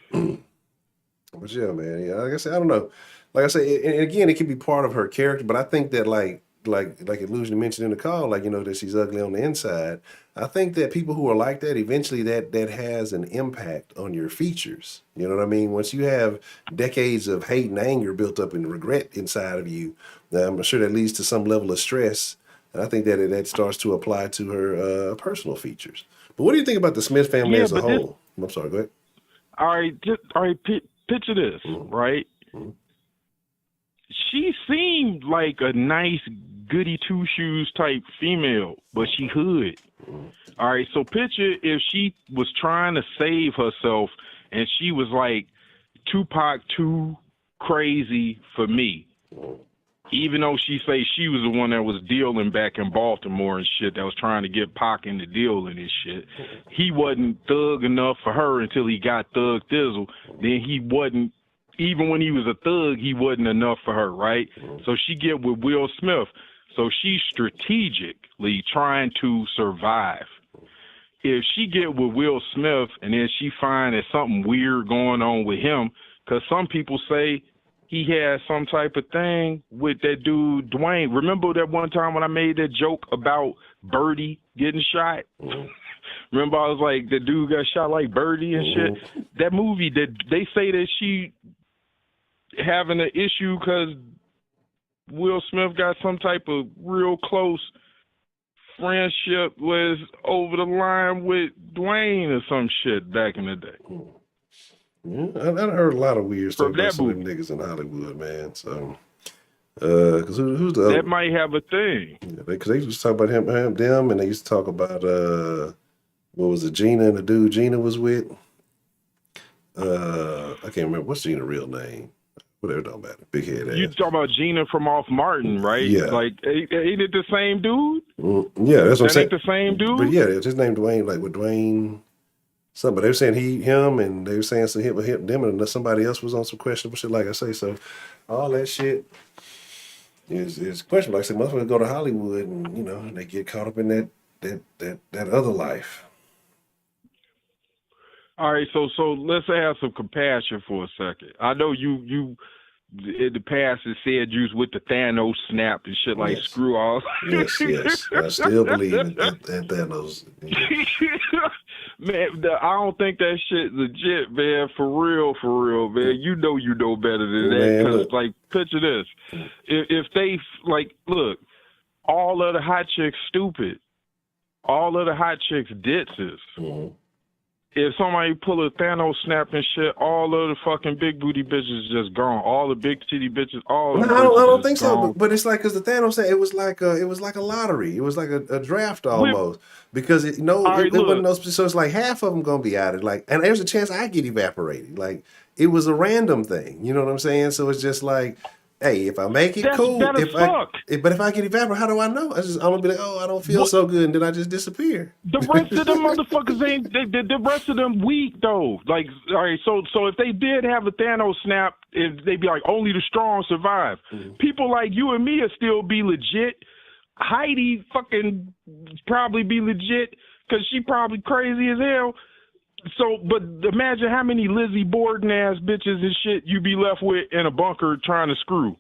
yeah, man. Yeah, like I said, I don't know. Like I said, and again, it could be part of her character, but I think that like Illusion mentioned in the call, that she's ugly on the inside. I think that people who are like that, eventually that has an impact on your features. You know what I mean? Once you have decades of hate and anger built up and regret inside of you, I'm sure that leads to some level of stress. And I think that starts to apply to her personal features. But what do you think about the Smith family as a whole? I'm sorry, go ahead. All right, picture this, right? Mm-hmm. She seemed like a nice goody two-shoes type female, but she hood. All right, so picture if she was trying to save herself and she was like Tupac too crazy for me. Even though she say she was the one that was dealing back in Baltimore and shit, that was trying to get Pac in the deal and this shit. He wasn't thug enough for her until he got Thug Thizzle. Then he wasn't, even when he was a thug, he wasn't enough for her, right? So she get with Will Smith. So she's strategically trying to survive. If she get with Will Smith and then she find that something weird going on with him, because some people say he had some type of thing with that dude, Dwayne. Remember that one time when I made that joke about Birdie getting shot? Remember I was like, the dude got shot like Birdie and shit? That movie, that they say that she having an issue because Will Smith got some type of real close friendship, was over the line with Dwayne or some shit back in the day. Yeah, I heard a lot of weird stuff about some of them niggas in Hollywood, man. So, because who's the other? That might have a thing. Yeah, because they used to talk about them, and they used to talk about what was it, Gina and the dude Gina was with. I can't remember what's Gina's real name. Whatever, don't matter. Big head ass. You talking about Gina from Off Martin, right? Yeah. Like, ain't it the same dude? Yeah, that's what I'm saying. Ain't the same dude? But yeah, it's his name Dwayne, like with Dwayne. Something, but they were saying him, and they were saying so him, them, and somebody else was on some questionable shit, like I say. So all that shit is questionable. Like I said, motherfuckers go to Hollywood, and they get caught up in that other life. All right, so let's have some compassion for a second. I know you in the past has said you was with the Thanos snap and shit, like, yes. Screw off. Yes. I still believe in Thanos. Man, I don't think that shit legit, man. For real, man. You know better than that. Because, like, picture this. If they, like, look, all of the hot chicks stupid. All of the hot chicks ditzes. Mm-hmm. If somebody pull a Thanos snap and shit, all of the fucking big booty bitches just gone. All the big titty bitches, all. No, I don't think so. But it's like, because the Thanos snap, it was like a lottery. It was like a draft almost. Because it wasn't no. So it's like half of them gonna be out. And there's a chance I get evaporated. Like, it was a random thing. You know what I'm saying? So it's just like, hey, if I make it, cool. But if I get evaporated, how do I know? I'm gonna be like, oh, I don't feel so good, and then I just disappear. The rest of them motherfuckers ain't. The rest of them weak though. Like, all right, so if they did have a Thanos snap, they'd be like, only the strong survive. Mm-hmm. People like you and me would still be legit. Heidi fucking probably be legit because she probably crazy as hell. So, but imagine how many Lizzie Borden ass bitches and shit you be left with in a bunker trying to screw.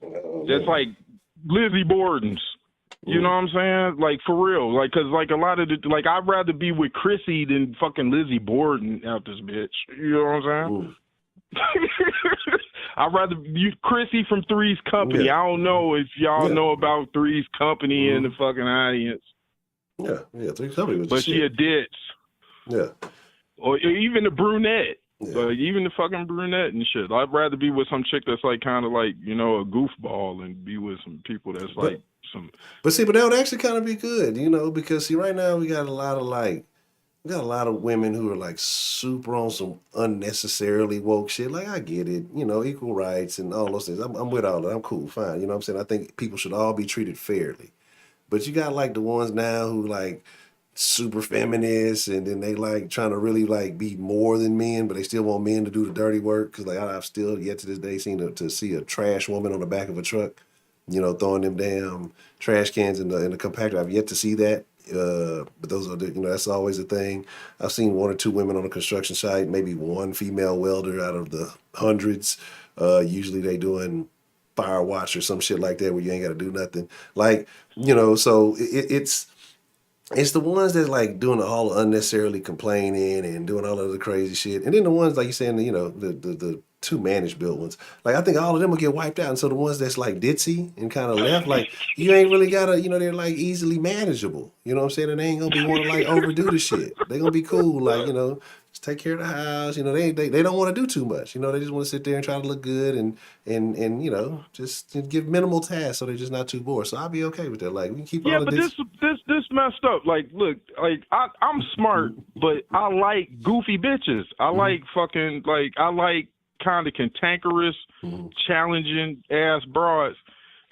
That's like Lizzie Borden's. You know what I'm saying? Like, for real. Like, cause like a lot of I'd rather be with Chrissy than fucking Lizzie Borden out this bitch. You know what I'm saying? I'd rather Chrissy from Three's Company. Yeah. I don't know if y'all know about Three's Company in the fucking audience. Yeah, Three's Company was. But she a ditz. Yeah. Or even the brunette. Even the fucking brunette and shit. I'd rather be with some chick that's like kind of like, a goofball and be with some people that's like But see, but that would actually kind of be good, because see, right now we got a lot of women who are like super on some unnecessarily woke shit. Like, I get it, equal rights and all those things. I'm with all that. I'm cool, fine. You know what I'm saying? I think people should all be treated fairly. But you got like the ones now who like super feminists, and then they like trying to really like be more than men, but they still want men to do the dirty work. Cause like I've still yet to this day seen to see a trash woman on the back of a truck, throwing them damn trash cans in the compactor. I've yet to see that. But those are that's always a thing. I've seen one or two women on a construction site, maybe one female welder out of the hundreds. Usually they doing fire watch or some shit like that where you ain't got to do nothing. Like, so it's the ones that's like doing all the unnecessarily complaining and doing all of the crazy shit. And then the ones like you saying, the two managed built ones. Like, I think all of them will get wiped out. And so the ones that's like ditzy and kind of left, like, you ain't really gotta, they're like easily manageable. You know what I'm saying? And they ain't gonna be wanting to like overdo the shit. They gonna be cool, like, just take care of the house. They don't want to do too much. They just want to sit there and try to look good and just give minimal tasks so they're just not too bored. So I'll be okay with that. Like, we can keep all of this. Yeah, but this messed up. Like, look, like I'm smart, but I like goofy bitches. I like fucking I like kind of cantankerous, challenging ass broads.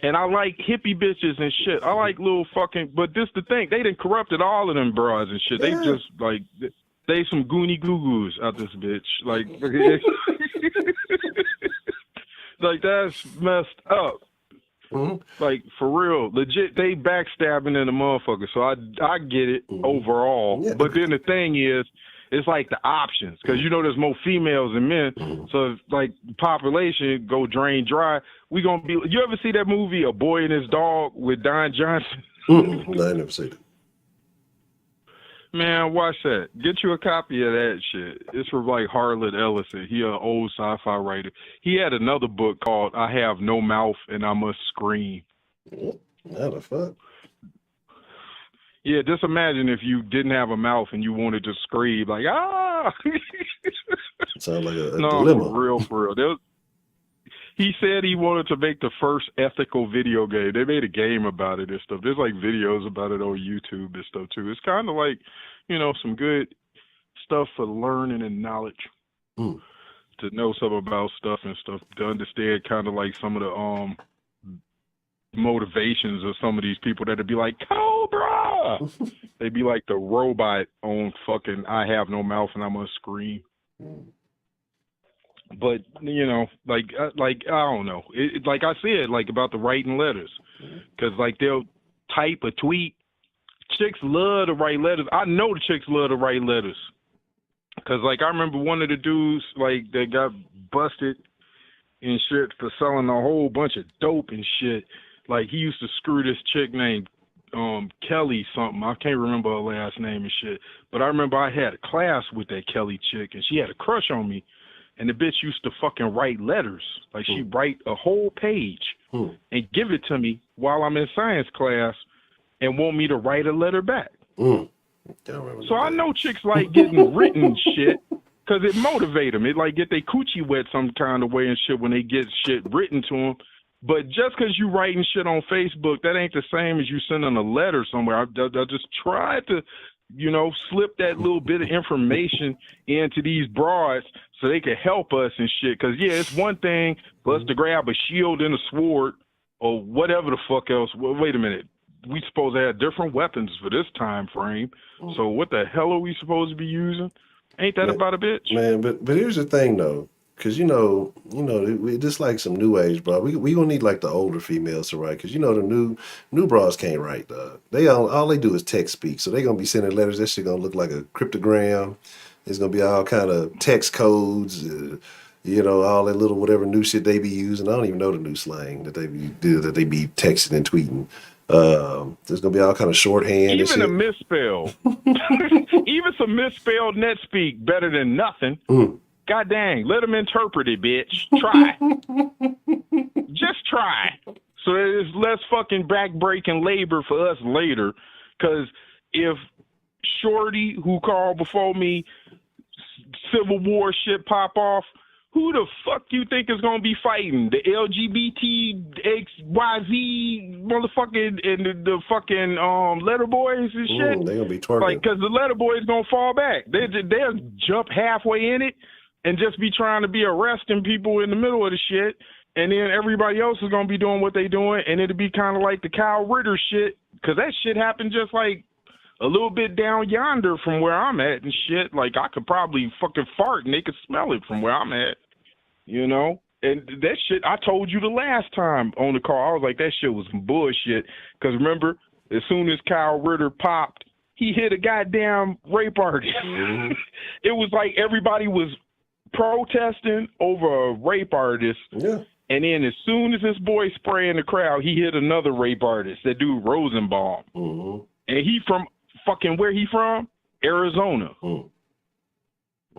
And I like hippie bitches and shit. I like little fucking, but this the thing, they done corrupted all of them broads and shit. Yeah. They just like, they some goony goo-goos out this bitch. Like, like that's messed up. Like, for real, legit, they backstabbing in the motherfucker. So I get it overall. Yeah. But then the thing is, it's like the options, because there's more females than men. So if like population go drain dry, we gonna be. You ever see that movie A Boy and His Dog with Don Johnson? No, I never seen it. Man, watch that. Get you a copy of that shit. It's from like Harlan Ellison. He an old sci-fi writer. He had another book called I Have No Mouth and I Must Scream. How the fuck? Yeah, just imagine if you didn't have a mouth and you wanted to scream like, ah! Sounds like a no, dilemma. For real. He said he wanted to make the first ethical video game. They made a game about it and stuff. There's like videos about it on YouTube and stuff too. It's kind of like, some good stuff for learning and knowledge. To know something about stuff and stuff, to understand kind of like some of the motivations of some of these people that'd be like, Cobra! They'd be like the robot on fucking I Have No Mouth and I Must Scream. But like I don't know. Like I said, like about the writing letters, because like they'll type a tweet. Chicks love to write letters. I know the chicks love to write letters, because like I remember one of the dudes like that got busted and shit for selling a whole bunch of dope and shit. Like, he used to screw this chick named Kelly something. I can't remember her last name and shit. But I remember I had a class with that Kelly chick, and she had a crush on me. And the bitch used to fucking write letters. Like, she'd write a whole page and give it to me while I'm in science class and want me to write a letter back. So I know chicks like getting written shit because it motivate them. It like get their coochie wet some kind of way and shit when they get shit written to them. But just because you writing shit on Facebook, that ain't the same as you sending a letter somewhere. I just tried to, slip that little bit of information into these broads so they could help us and shit. Because, yeah, it's one thing for us to grab a shield and a sword or whatever the fuck else. Well, wait a minute. We supposed to have different weapons for this time frame. So what the hell are we supposed to be using? Ain't that about a bitch? Man, but here's the thing, though. Because, we just like some new age, bro. We gonna need like the older females to write. Because, the new bras can't write, dog. All they do is text speak. So they gonna be sending letters. That shit gonna look like a cryptogram. It's gonna be all kind of text codes, all that little whatever new shit they be using. I don't even know the new slang that they be texting and tweeting. There's gonna be all kind of shorthand. Even a misspell. Even some misspelled net speak better than nothing. God dang, let them interpret it, bitch. Try. Just try. So there's less fucking back-breaking labor for us later. Because if Shorty, who called before me, Civil War shit pop off, Who the fuck you think is gonna be fighting? The LGBT XYZ motherfucking and the fucking letter boys and shit? They gonna be twerking. Like, cause the letter boys gonna fall back. They'll jump halfway in it and just be trying to be arresting people in the middle of the shit. And then everybody else is gonna be doing what they doing, and it'll be kind of like the Kyle Ritter shit, cause that shit happened just like a little bit down yonder from where I'm at and shit. Like, I could probably fucking fart and they could smell it from where I'm at, you know? And that shit, I told you the last time on the call, I was like, that shit was some bullshit. Because remember, as soon as Kyle Ritter popped, he hit a goddamn rape artist. Mm-hmm. It was like everybody was protesting over a rape artist. Yeah. And then as soon as this boy sprayed in the crowd, he hit another rape artist, that dude Rosenbaum. Mm-hmm. And he from fucking, where he from? Arizona. Mm.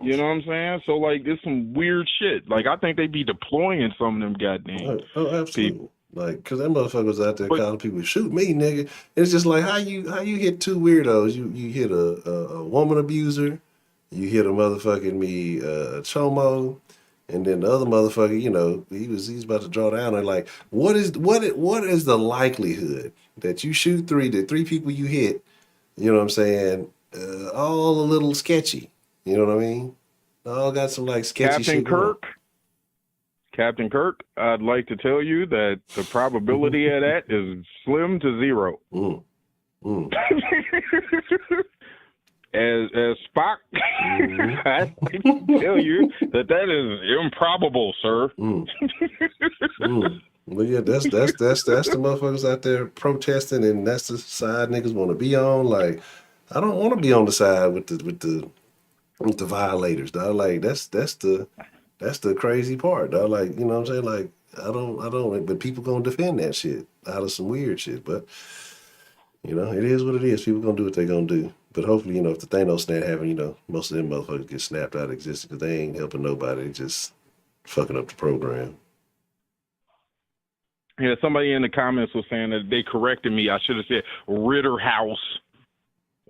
You know what I'm saying? So, like, there's some weird shit. Like, I think they be deploying some of them goddamn absolutely. people. Like, because that motherfucker was out there calling people, shoot me, nigga. It's just like, how you hit two weirdos? You hit a woman abuser, you hit a motherfucking chomo, and then the other motherfucker, you know, he's about to draw down. And like, what is the likelihood that you shoot the three people you hit, you know what I'm saying, all a little sketchy, you know what I mean? All got some like sketchy shit. Captain Kirk, I'd like to tell you that the probability of that is slim to zero. Mm. Mm. As Spock, I can tell you that is improbable, sir. Mm. Mm. Well, yeah, that's the motherfuckers out there protesting, and that's the side niggas want to be on. Like, I don't want to be on the side with the violators, dog. Like, that's the crazy part, dog. Like, you know what I'm saying? Like, I don't, but people gonna defend that shit out of some weird shit. But, you know, it is what it is. People gonna do what they gonna do. But hopefully, you know, if the Thanos snap happen, you know, most of them motherfuckers get snapped out of existence because they ain't helping nobody. They just fucking up the program. Yeah, somebody in the comments was saying that they corrected me. I should have said Ritterhouse.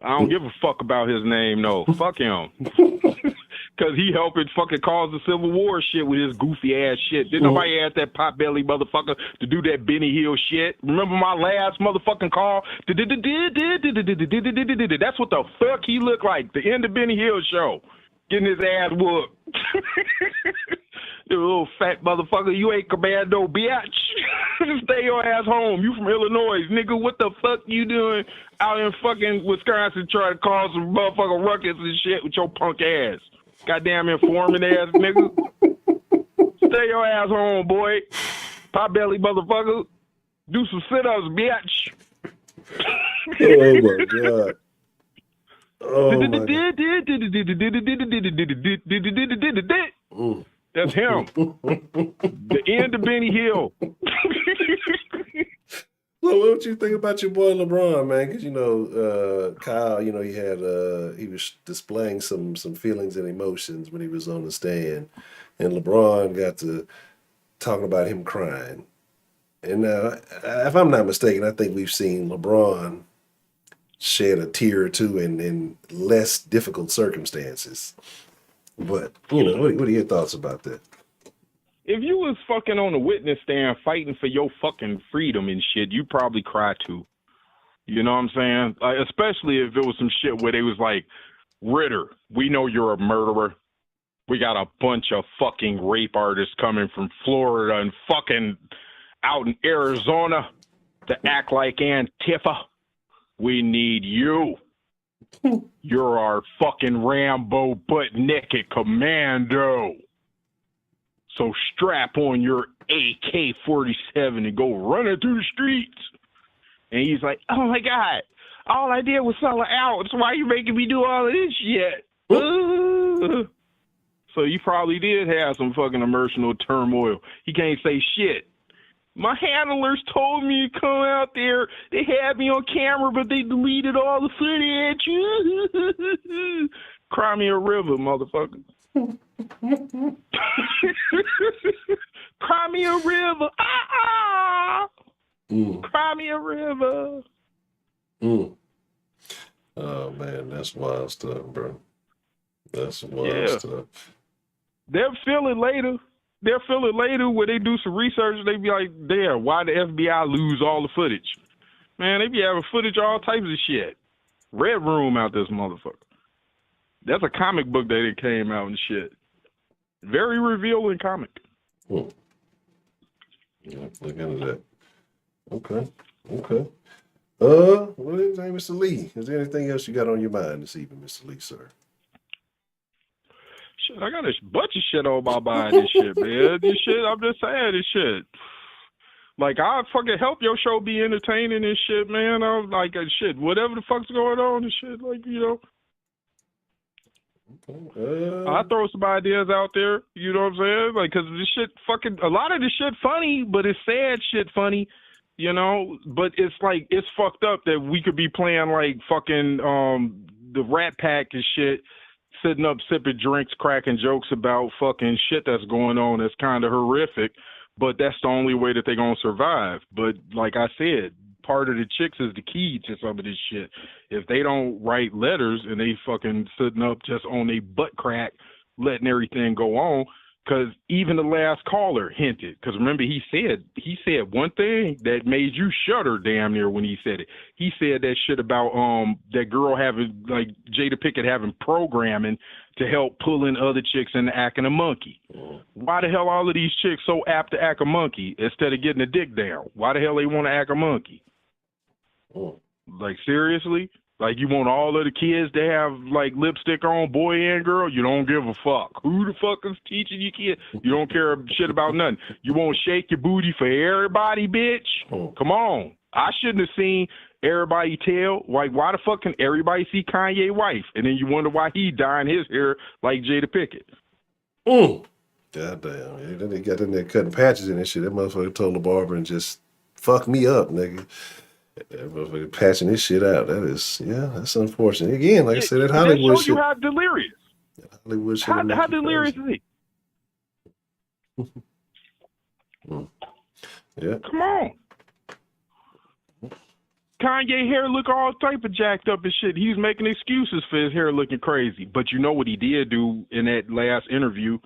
I don't give a fuck about his name, no. Fuck him. Because he helped fucking cause the Civil War shit with his goofy ass shit. Didn't nobody ask that pot belly motherfucker to do that Benny Hill shit? Remember my last motherfucking call? That's what the fuck he looked like. The end of Benny Hill show. Getting his ass whooped. You little fat motherfucker. You ain't commando, bitch. Stay your ass home. You from Illinois. Nigga, what the fuck you doing out in fucking Wisconsin trying to cause some motherfucking ruckus and shit with your punk ass? Goddamn informant ass nigga. Stay your ass home, boy. Pot belly motherfucker. Do some sit-ups, bitch. Oh my God. Oh my God. That's him. The end of Benny Hill. So what you think about your boy LeBron, man? Because, you know, Kyle, you know, he was displaying some feelings and emotions when he was on the stand. And LeBron got to talking about him crying. And if I'm not mistaken, I think we've seen LeBron shed a tear or two in less difficult circumstances. But, you know, what are your thoughts about that? If you was fucking on the witness stand fighting for your fucking freedom and shit, you probably cry too. You know what I'm saying? Like, especially if it was some shit where they was like, Ritter, we know you're a murderer. We got a bunch of fucking rape artists coming from Florida and fucking out in Arizona to act like Antifa. We need you. You're our fucking Rambo butt-naked commando. So strap on your AK-47 and go running through the streets. And he's like, oh my God, all I did was sell an ounce. Why are you making me do all of this shit? So you probably did have some fucking emotional turmoil. He can't say shit. My handlers told me to come out there. They had me on camera, but they deleted all the footage. Cry me a river, motherfucker. Cry me a river. Cry me a river. Oh, man, that's wild stuff, bro. That's wild stuff. They'll feel it later. They'll feel it later when they do some research. They be like, damn, why the FBI lose all the footage? Man, they be having footage of all types of shit. Red Room out this motherfucker. That's a comic book that it came out and shit. Very revealing comic. Yeah, look into that. Okay. What is name, Mr. Lee? Is there anything else you got on your mind this evening, Mr. Lee, sir? Shit, I got a bunch of shit on my mind this shit, man. This shit, I'm just saying this shit. Like, I fucking help your show be entertaining and shit, man. I'm like, shit, whatever the fuck's going on and shit, like, you know. I throw some ideas out there, you know what I'm saying? Like, cause this shit fucking, a lot of this shit funny, but it's sad shit funny, you know? But it's like, it's fucked up that we could be playing like fucking the Rat Pack and shit, sitting up sipping drinks, cracking jokes about fucking shit that's going on that's kind of horrific, but that's the only way that they're gonna survive. But like I said, part of the chicks is the key to some of this shit. If they don't write letters and they fucking sitting up just on a butt crack, letting everything go on, because even the last caller hinted, because remember he said one thing that made you shudder damn near when he said it. He said that shit about that girl having, like, Jada Pinkett having programming to help pull in other chicks into acting a monkey. Why the hell all of these chicks so apt to act a monkey instead of getting a dick down? Why the hell they want to act a monkey? Like, seriously? Like, you want all of the kids to have, like, lipstick on, boy and girl? You don't give a fuck. Who the fuck is teaching you kids? You don't care shit about nothing. You won't shake your booty for everybody, bitch? Come on. I shouldn't have seen everybody tell. Like, why the fuck can everybody see Kanye wife? And then you wonder why he dyeing his hair like Jada Pinkett. God damn. Then they got in there cutting patches in and shit. That motherfucker told the barber and just fuck me up, nigga. That motherfucker patching this shit out. That is, yeah, that's unfortunate. Again, like I said, that Hollywood shit. You how delirious. Hollywood shit. How delirious is he? Yeah. Come on. Kanye hair look all type of jacked up and shit. He's making excuses for his hair looking crazy. But you know what he did do in that last interview?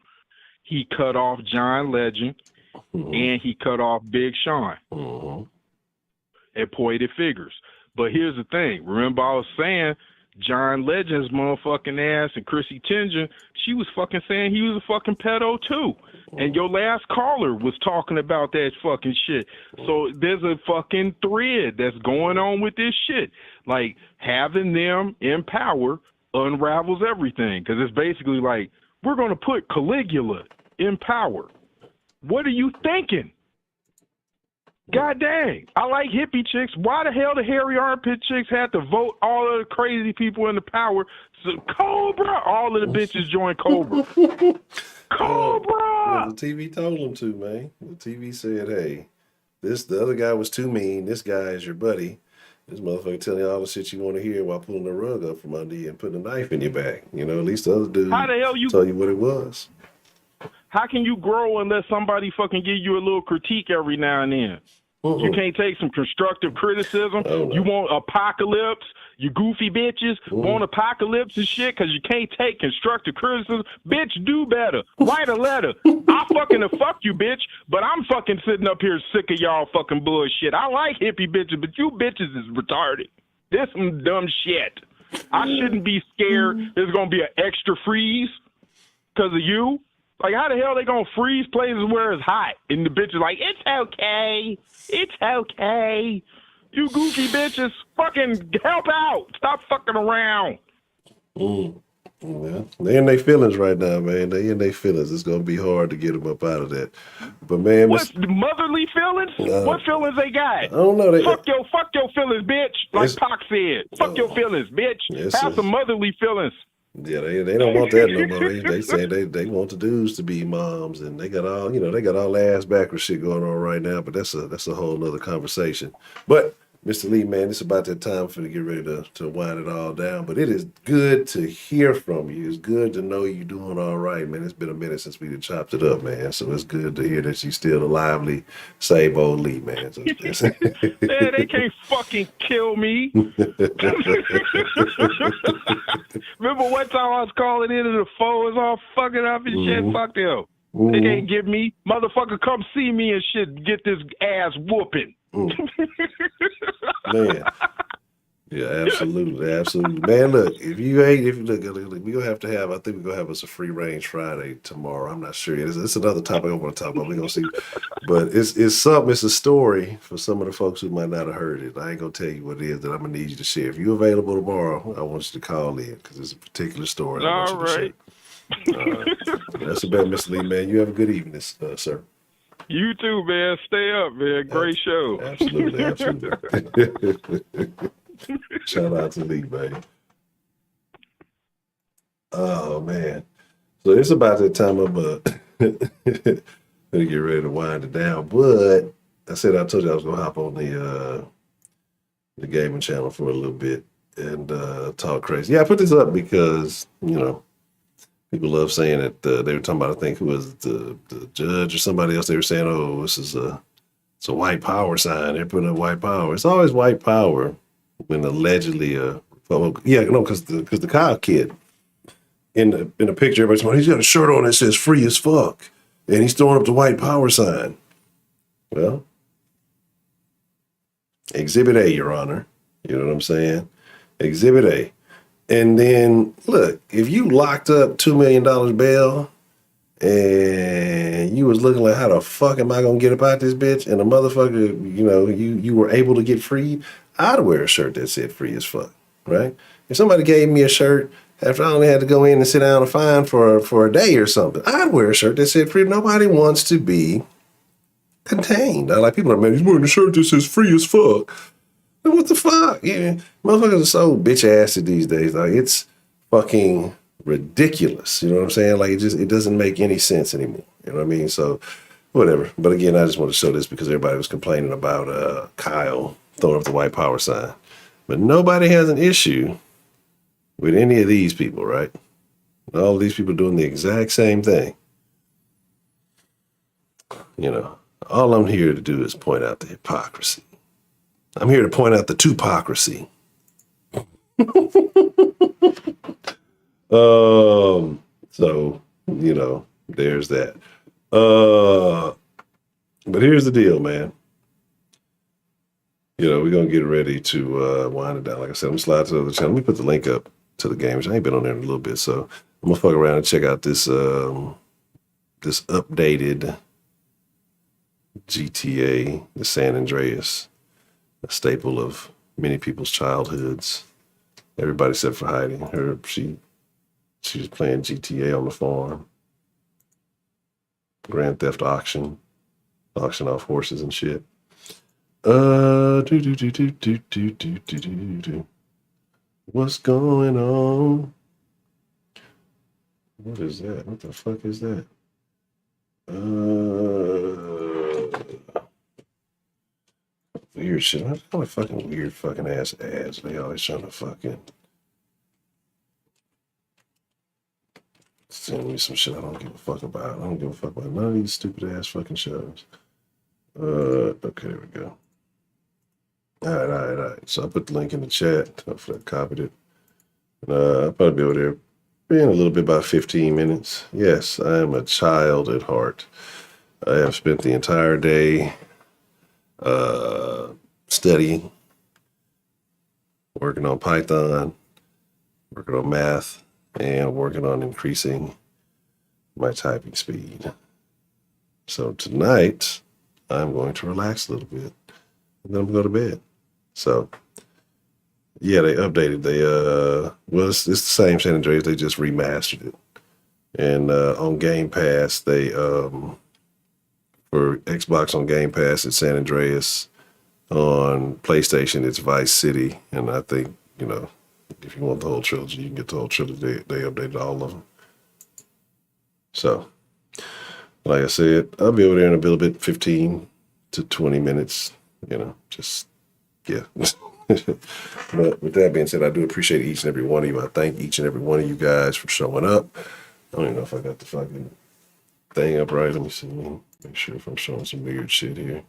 He cut off John Legend and he cut off Big Sean. And pointed figures. But here's the thing. Remember I was saying John Legend's motherfucking ass and Chrissy Teigen, she was fucking saying he was a fucking pedo too. And your last caller was talking about that fucking shit. So there's a fucking thread that's going on with this shit. Like, having them in power unravels everything. Because it's basically like, we're going to put Caligula in power. What are you thinking? God dang. I like hippie chicks. Why the hell the hairy armpit chicks had to vote all of the crazy people into power? So Cobra, all of the bitches joined Cobra. Cobra! The TV told them to, man. The TV said, hey, the other guy was too mean. This guy is your buddy. This motherfucker telling you all the shit you want to hear while pulling the rug up from under you and putting a knife in your back. You know, at least the other dude tell you what it was. How can you grow unless somebody fucking give you a little critique every now and then? You can't take some constructive criticism. You want apocalypse. You goofy bitches want apocalypse and shit because you can't take constructive criticism. Bitch, do better. Write a letter. I fucking fuck you, bitch, but I'm fucking sitting up here sick of y'all fucking bullshit. I like hippie bitches, but you bitches is retarded. This some dumb shit. I shouldn't be scared there's going to be an extra freeze because of you. Like, how the hell they gonna freeze places where it's hot? And the bitch is like, it's okay. It's okay. You goofy bitches, fucking help out. Stop fucking around. Well, they in their feelings right now, man. They in their feelings. It's gonna be hard to get them up out of that. But man, what motherly feelings? What feelings they got? I don't know. Fuck your feelings, bitch. Like Pac said, fuck your feelings, bitch. Have some motherly feelings. Yeah, they don't want that no more. They say they want the dudes to be moms, and they got all ass backwards shit going on right now. But that's a whole nother conversation. But Mr. Lee, man, it's about that time for to get ready to wind it all down. But it is good to hear from you. It's good to know you're doing all right, man. It's been a minute since we chopped it up, man. So it's good to hear that you're still a lively, same old Lee, man. So Man, they can't fucking kill me. Remember one time I was calling in and the phone was all fucking up and shit? Fuck them. They can't get me. Motherfucker, come see me and shit. Get this ass whooping. Man. Yeah, absolutely. Man, look, look, we gonna have to have, I think we're gonna have us a free range Friday tomorrow. I'm not sure yet. It's another topic I want to talk about. We're gonna see. But it's a story for some of the folks who might not have heard it. I ain't gonna tell you what it is that I'm gonna need you to share. If you're available tomorrow, I want you to call in because it's a particular story. All right. That's about Mr. Lee, man. You have a good evening, sir. You too, man. Stay up, man. Great show. Absolutely. Shout out to Lee, man. Oh, man. So it's about that time I'm going to get ready to wind it down. But I told you I was going to hop on the gaming channel for a little bit and talk crazy. Yeah, I put this up because, people love saying that they were talking about, I think, who was the judge or somebody else. They were saying, oh, this is it's a white power sign. They're putting up white power. It's always white power when allegedly, because the Kyle kid in the picture, everybody's going, he's got a shirt on that says free as fuck. And he's throwing up the white power sign. Well, Exhibit A, Your Honor. You know what I'm saying? Exhibit A. And then, look, if you locked up $2 million bail and you was looking like, how the fuck am I going to get up out this bitch? And the motherfucker, you were able to get freed, I'd wear a shirt that said free as fuck, right? If somebody gave me a shirt after I only had to go in and sit down and fine for a day or something, I'd wear a shirt that said free. Nobody wants to be contained. People are, man, he's wearing a shirt that says free as fuck. What the fuck? Yeah, motherfuckers are so bitch-assed these days. Like, it's fucking ridiculous. You know what I'm saying? Like, it doesn't make any sense anymore. You know what I mean? So, whatever. But again, I just want to show this because everybody was complaining about Kyle throwing up the white power sign. But nobody has an issue with any of these people, right? All of these people doing the exact same thing. All I'm here to do is point out the hypocrisy. I'm here to point out the two-pocracy. So, there's that. But here's the deal, man. We're going to get ready to wind it down. Like I said, I'm going to slide to the other channel. Let me put the link up to the game, which I ain't been on there in a little bit. So I'm going to fuck around and check out this this updated GTA, the San Andreas, a staple of many people's childhoods. Everybody except for Heidi. She was playing GTA on the farm. Grand Theft auction off horses and shit. What's going on? What is that? What the fuck is that? Weird shit. What kind of fucking weird fucking ass ads they always trying to fucking send me some shit I don't give a fuck about. I don't give a fuck about none of these stupid ass fucking shows. Okay, there we go. All right. So I put the link in the chat. Hopefully I copied it. I'll probably be over there in a little bit, about 15 minutes. Yes, I am a child at heart. I have spent the entire day studying, working on Python, working on math, and working on increasing my typing speed. So tonight, I'm going to relax a little bit, and then I'm going to go to bed. So, yeah, they updated. It's the same San Andreas. They just remastered it. And on Game Pass, they, for Xbox on Game Pass, it's San Andreas. On PlayStation, it's Vice City. And I think, if you want the whole trilogy, you can get the whole trilogy. They updated all of them. So, like I said, I'll be over there in a little bit, 15 to 20 minutes, just yeah. But with that being said, I do appreciate each and every one of you. I thank each and every one of you guys for showing up. I don't even know if I got the fucking thing up right. Let me see. Make sure if I'm showing some weird shit here.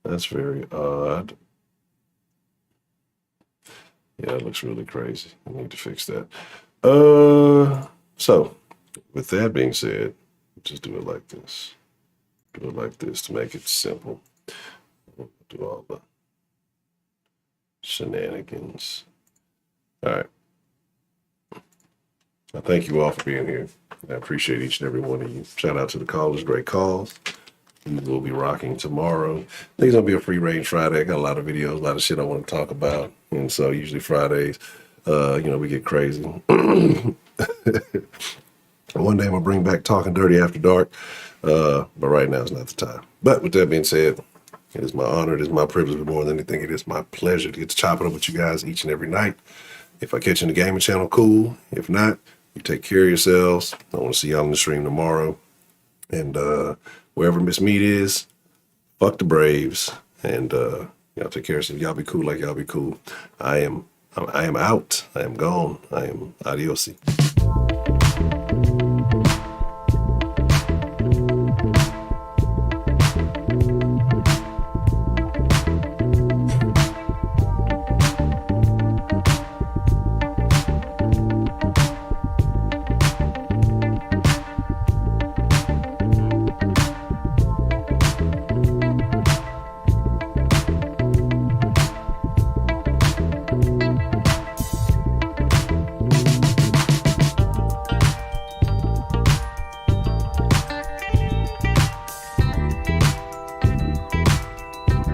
That's very odd. Yeah, it looks really crazy. I need to fix that. So with that being said, just do it like this. Do it like this to make it simple. Do all the shenanigans. All right. I thank you all for being here. I appreciate each and every one of you. Shout out to the callers, great calls. We will be rocking tomorrow. I think it's gonna be a free range Friday. I got a lot of videos, a lot of shit I want to talk about. And so usually Fridays, we get crazy. One day I'm gonna bring back Talking Dirty After Dark. But right now is not the time. But with that being said, it is my honor, it is my privilege, but more than anything, it is my pleasure to get to chop it up with you guys each and every night. If I catch you in the gaming channel, cool. If not, you take care of yourselves. I want to see y'all in the stream tomorrow. And wherever Miss Meat is, fuck the Braves. And y'all take care of yourselves. Y'all be cool like y'all be cool. I am out. I am gone. I am adios.